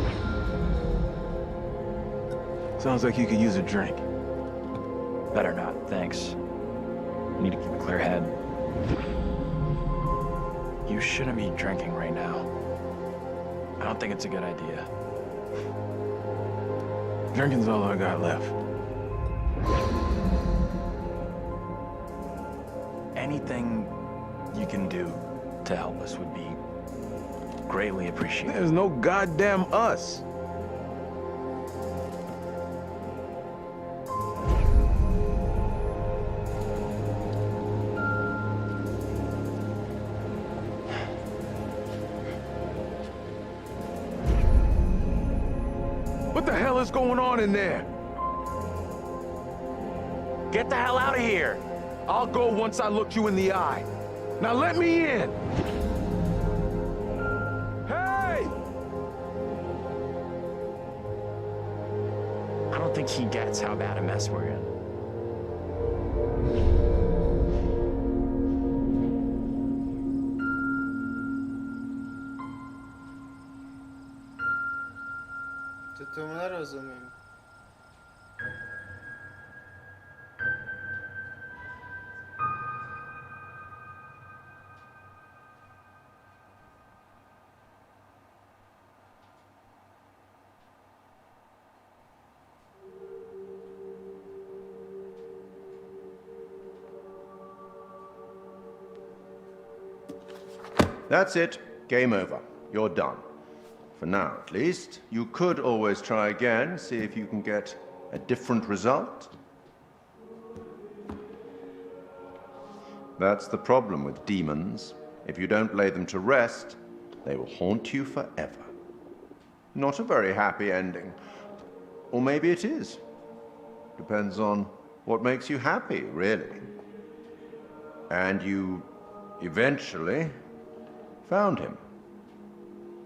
S2: Sounds like you could use a drink.
S18: Better not, thanks. I need to keep a clear head. You shouldn't be drinking right now. I don't think it's a good idea.
S2: Drinking's all I got left.
S18: Anything you can do to help us would be greatly appreciated.
S2: There's no goddamn us. What the hell is going on in there?
S18: Get the hell out of here!
S2: I'll go once I look you in the eye. Now let me in! Hey!
S18: I don't think he gets how bad a mess we're in.
S1: To tomu nerozumím.
S8: That's it. Game over. You're done. For now, at least. You could always try again, see if you can get a different result. That's the problem with demons. If you don't lay them to rest, they will haunt you forever. Not a very happy ending. Or maybe it is. Depends on what makes you happy, really. And you eventually found him.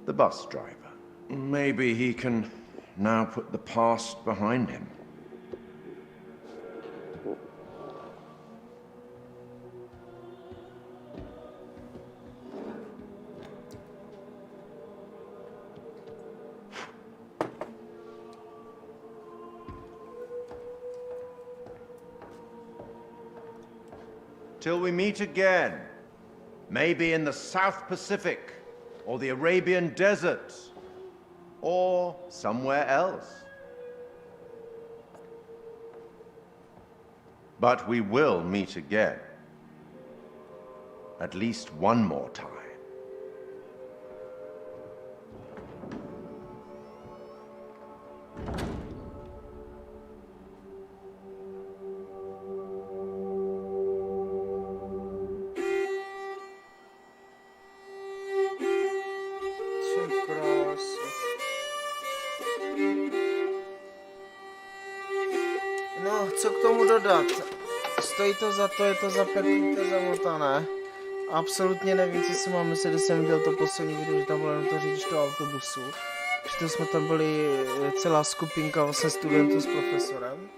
S8: The bus driver. Maybe he can now put the past behind him. Till we meet again. Maybe in the South Pacific, or the Arabian Desert, or somewhere else. But we will meet again. At least one more time.
S1: No, co k tomu dodat? Stojí to za to, je to zapeklý, to zamotané. Absolutně nevím, co si mám myslet, že jsem viděl to poslední video, že tam bylo jenom to řidič toho autobusu. Že jsme tam byli celá skupinka vlastně studentů s profesorem.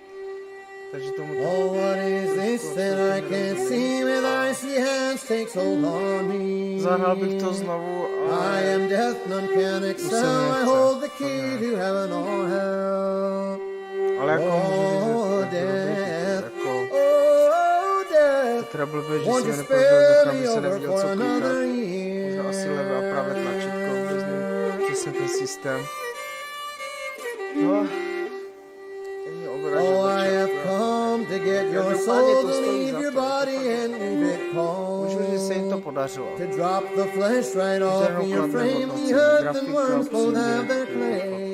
S1: Takže tomu to...
S20: Oh, what is this that I can't see with icy hands takes hold on me?
S1: Zahrál bych to znovu, ale...
S20: I am death, none can excel, I hold the key to heaven or hell.
S1: Ale jako
S20: oh, death,
S1: jako...
S20: oh, death,
S1: to teda blbě, že
S20: won't
S1: si
S20: you
S1: mi nepovedl,
S20: spare me
S1: se
S20: over
S1: neviděl,
S20: for
S1: co
S20: another
S1: klikat.
S20: year?
S1: Možná asi levé a pravé tlačítko, vůbec nevím, přesně ten systém. No,
S20: oh, I have come to get your soul to leave your body and leave it cold.
S1: Můžu říct, se jim to podařilo.
S20: To drop the flesh right off in your frame, the earth and worms both have their claim.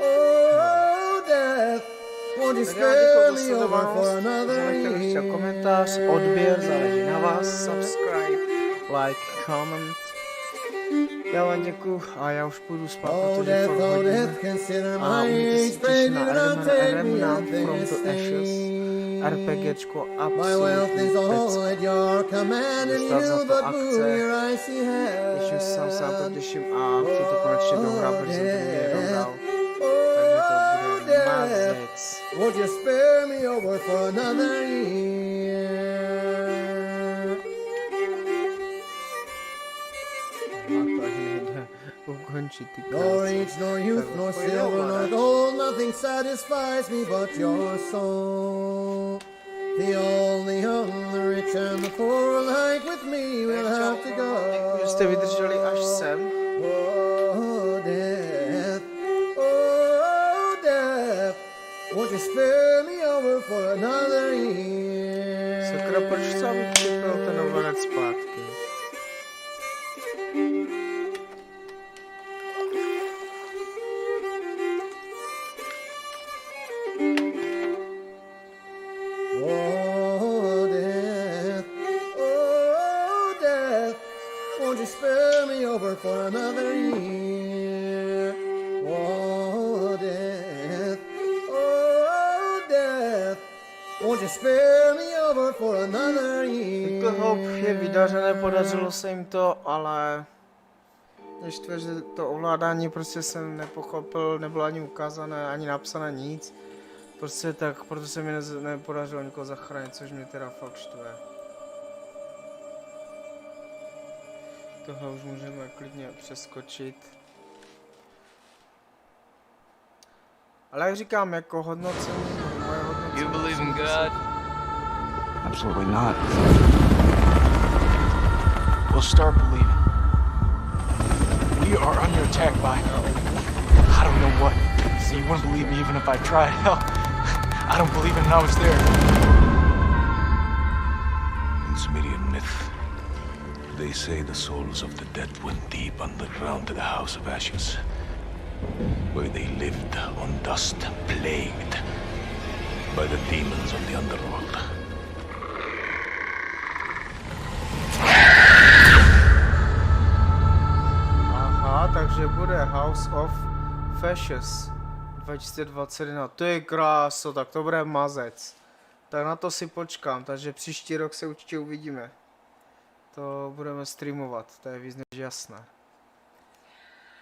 S20: Oh, death, won't you spare me over for another year?
S1: Komentář, odběr, záleží na vás, subscribe, like, comment. Já vám děkuju a já už půjdu spát, protože fakt hodně. A můžete se těšit na Remnant from the Ashes. RPGčko absolutní pecka. Dostat za to akce. Těším se, sám se na to těším a chci to konečně dohrát, protože jsem to nikdy nedohrál. Takže to bude mazec.
S20: Would you spare me over for another year? Nor age, nor youth, nor silver, nor gold, nothing satisfies me but your soul. The old, the young, the rich, and the poor alike with me will have to go.
S1: Že jste vydrželi až sem.
S20: Oh, death, won't you spare me over for another year?
S1: Sakra, proč chci, abych připnul ten novanec zpátky?
S20: Oh, death, won't you spare me over for another year? Oh, death, won't you spare me over for another year?
S1: Jako hop je vydařené, podařilo se jim to, ale... Mě štve, že to ovládání prostě jsem nepochopil, nebylo ani ukázané, ani napsané nic. Prostě tak, proto se mi nepodařilo nikoho zachránit, což mě teda fakt štve. Tohle už můžeme klidně přeskočit. Ale jak říkám, jako hodnocení, moje hodnocení...
S21: You believe in God?
S2: Absolutely not.
S15: We'll start believing. We are under attack by... I don't know what. See, you wouldn't believe me even if I tried. Hell, I don't believe it and I was there.
S11: In Sumerian myth, they say the souls of the dead went deep underground to the House of Ashes, where they lived on dust, plagued by the demons of the underworld.
S1: Takže bude House of Fashes 2021. To je kráso, tak to bude mazec. Tak na to si počkám, takže příští rok se určitě uvidíme. To budeme streamovat, to je víc než jasné.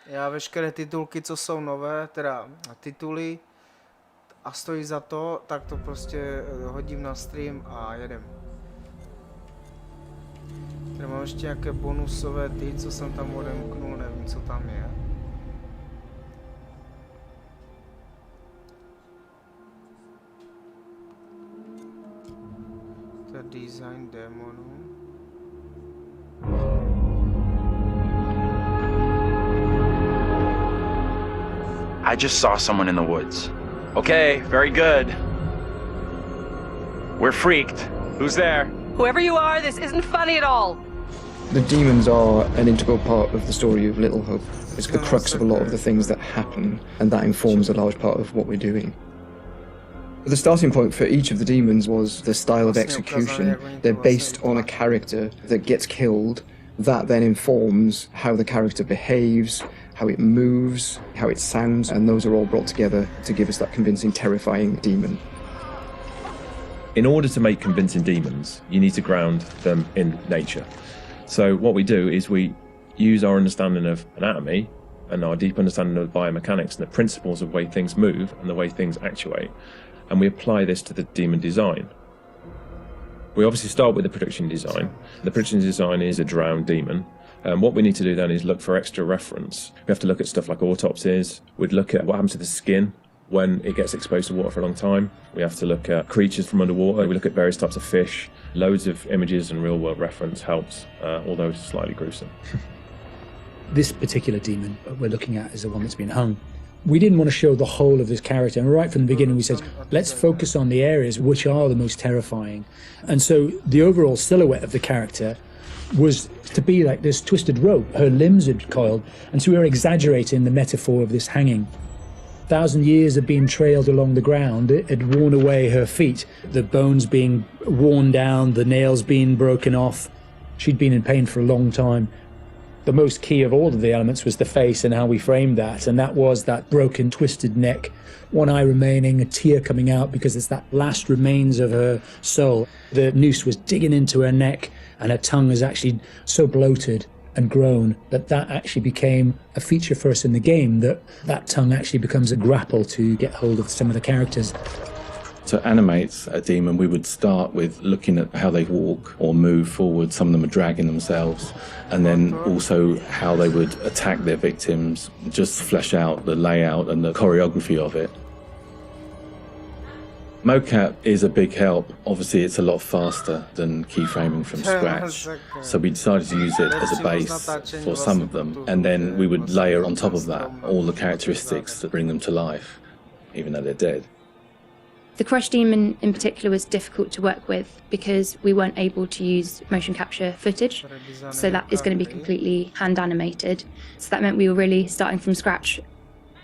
S1: Já veškeré titulky, co jsou nové, teda tituly a stojí za to, tak to prostě hodím na stream a jedem. Tady mám ještě nějaké bonusové ty, co jsem tam odemknul, nevím, co tam je. To je design démonů.
S18: I just saw someone in the woods. Okay, very good. We're freaked. Who's there?
S3: Whoever you are, this isn't funny at all.
S21: The demons are an integral part of the story of Little Hope. It's the crux of a lot of the things that happen, and that informs a large part of what we're doing. The starting point for each of the demons was the style of execution. They're based on a character that gets killed, that then informs how the character behaves, how it moves, how it sounds, and those are all brought together to give us that convincing, terrifying demon.
S22: In order to make convincing demons, you need to ground them in nature. So what we do is we use our understanding of anatomy and our deep understanding of biomechanics and the principles of the way things move and the way things actuate, and we apply this to the demon design. We obviously start with the production design. The production design is a drowned demon. What we need to do then is look for extra reference. We have to look at stuff like autopsies. We'd look at what happens to the skin when it gets exposed to water for a long time. We have to look at creatures from underwater. We look at various types of fish. Loads of images and real-world reference helps, although it's slightly gruesome.
S23: This particular demon we're looking at is the one that's been hung. We didn't want to show the whole of this character, and right from the beginning we said, let's focus on the areas which are the most terrifying. And so the overall silhouette of the character was to be like this twisted rope. Her limbs had coiled, and so we were exaggerating the metaphor of this hanging. 1,000 years of being trailed along the ground, it had worn away her feet, the bones being worn down, the nails being broken off. She'd been in pain for a long time. The most key of all of the elements was the face and how we framed that, and that was that broken, twisted neck, one eye remaining, a tear coming out because it's that last remains of her soul. The noose was digging into her neck, and her tongue was actually so bloated and grown that that actually became a feature for us in the game, that tongue actually becomes a grapple to get hold of some of the characters.
S22: To animate a demon, we would start with looking at how they walk or move forward. Some of them are dragging themselves, and then also how they would attack their victims, just flesh out the layout and the choreography of it. Mocap is a big help. Obviously, it's a lot faster than keyframing from scratch. So we decided to use it as a base for some of them, and then we would layer on top of that all the characteristics that bring them to life, even though they're dead.
S24: The Crush Demon in particular was difficult to work with because we weren't able to use motion capture footage, so that is going to be completely hand animated. So that meant we were really starting from scratch.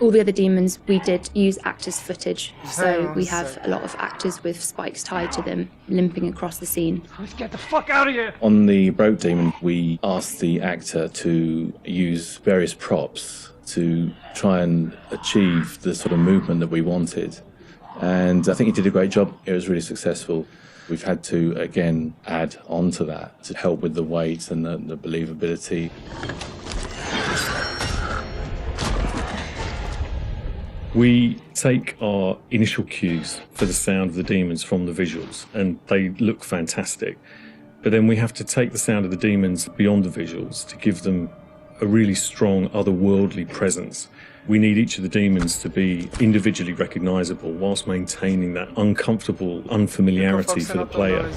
S24: All the other demons we did use actors' footage, so we have a lot of actors with spikes tied to them limping across the scene.
S11: Let's get the fuck out of here!
S22: On the Broke Demon, we asked the actor to use various props to try and achieve the sort of movement that we wanted. And I think he did a great job. It was really successful. We've had to, again, add on to that to help with the weight and the believability. We take our initial cues for the sound of the demons from the visuals, and they look fantastic. But then we have to take the sound of the demons beyond the visuals to give them a really strong otherworldly presence. We need each of the demons to be individually recognisable whilst maintaining that uncomfortable unfamiliarity for the player.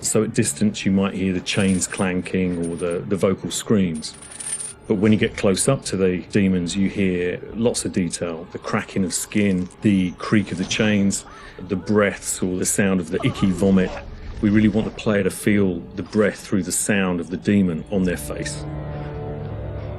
S22: So at distance you might hear the chains clanking or the vocal screams. But when you get close up to the demons, you hear lots of detail, the cracking of skin, the creak of the chains, the breaths or the sound of the icky vomit. We really want the player to feel the breath through the sound of the demon on their face.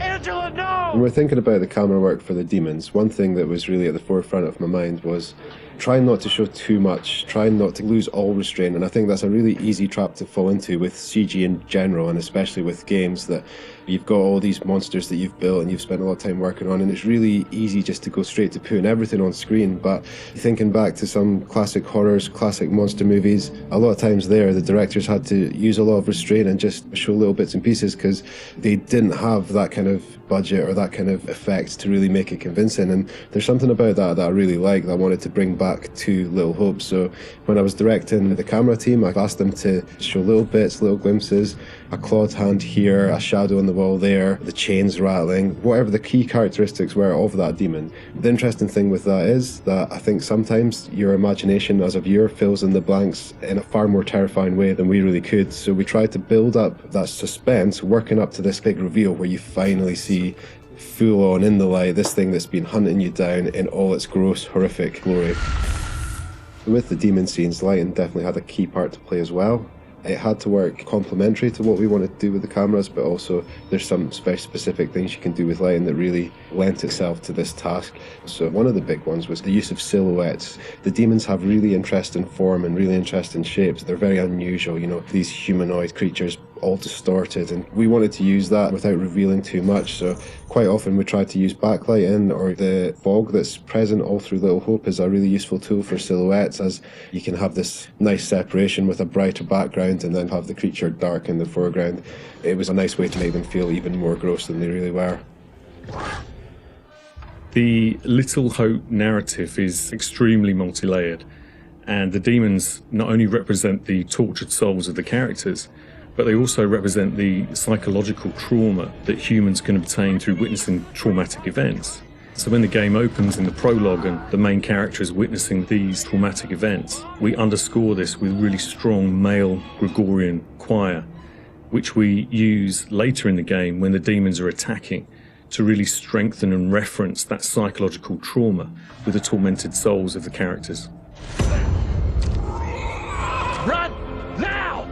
S11: Angela,
S5: When we're thinking about the camera work for the demons, one thing that was really at the forefront of my mind was trying not to show too much, trying not to lose all restraint, and I think that's a really easy trap to fall into with CG in general, and especially with games that you've got all these monsters that you've built and you've spent a lot of time working on, and it's really easy just to go straight to putting everything on screen. But thinking back to some classic horrors, classic monster movies, a lot of times there the directors had to use a lot of restraint and just show little bits and pieces because they didn't have that kind of budget or that kind of effect to really make it convincing. And there's something about that I really like, that I wanted to bring back to Little Hope. So when I was directing the camera team, I asked them to show little bits, little glimpses, a clawed hand here, a shadow on the wall there, the chains rattling, whatever the key characteristics were of that demon. The interesting thing with that is that I think sometimes your imagination as a viewer fills in the blanks in a far more terrifying way than we really could. So we tried to build up that suspense, working up to this big reveal where you finally see full on in the light this thing that's been hunting you down in all its gross, horrific glory. With the demon scenes, lighting definitely had a key part to play as well. It had to work complementary to what we wanted to do with the cameras, but also there's some specific things you can do with lighting that really lent itself to this task. So one of the big ones was the use of silhouettes. The demons have really interesting form and really interesting shapes. They're very unusual, you know, these humanoid creatures all distorted, and we wanted to use that without revealing too much. So quite often we try to use backlighting, or the fog that's present all through Little Hope is a really useful tool for silhouettes, as you can have this nice separation with a brighter background and then have the creature dark in the foreground. It was a nice way to make them feel even more gross than they really were.
S22: The Little Hope narrative is extremely multi-layered, and the demons not only represent the tortured souls of the characters, but they also represent the psychological trauma that humans can obtain through witnessing traumatic events. So when the game opens in the prologue and the main character is witnessing these traumatic events, we underscore this with really strong male Gregorian choir, which we use later in the game when the demons are attacking, to really strengthen and reference that psychological trauma with the tormented souls of the characters.
S14: Run! Now!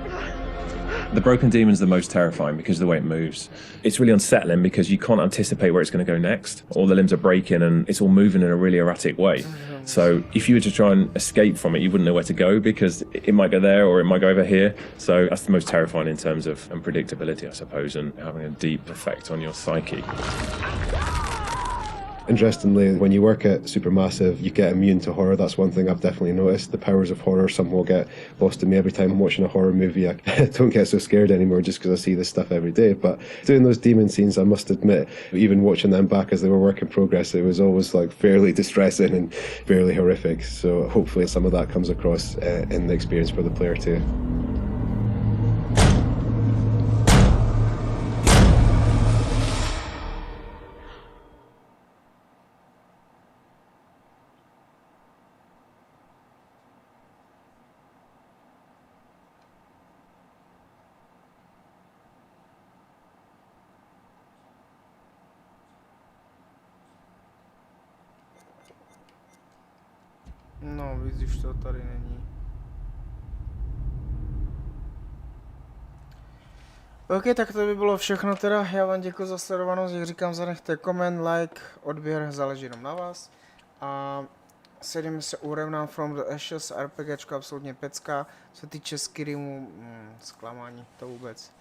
S22: The broken demon's the most terrifying because of the way it moves. It's really unsettling because you can't anticipate where it's going to go next. All the limbs are breaking and it's all moving in a really erratic way. So if you were to try and escape from it, you wouldn't know where to go because it might go there or it might go over here. So that's the most terrifying in terms of unpredictability, I suppose, and having a deep effect on your psyche.
S5: Interestingly, when you work at Supermassive, you get immune to horror. That's one thing I've definitely noticed. The powers of horror somehow get lost in me every time I'm watching a horror movie. I don't get so scared anymore just because I see this stuff every day. But doing those demon scenes, I must admit, even watching them back as they were work in progress, it was always like fairly distressing and fairly horrific. So hopefully some of that comes across in the experience for the player too.
S1: No, víc už to tady není. OK, tak to by bylo všechno teda. Já vám děkuji za sledovanost, jak říkám, zanechte koment, like, odběr, záleží jenom na vás. A sedíme se u Remnant from the Ashes, RPGčko absolutně pecka. Co se týče Skyrimu, zklamání, to vůbec.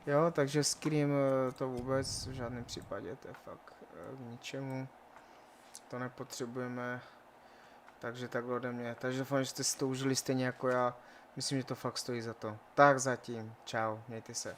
S1: Jo, takže Skyrim to vůbec v žádném případě, to je fakt k ničemu. To nepotřebujeme. Takže takhle ode mě. Takže doufám, že jste si to užili stejně jako já. Myslím, že to fakt stojí za to. Tak zatím. Čau. Mějte se.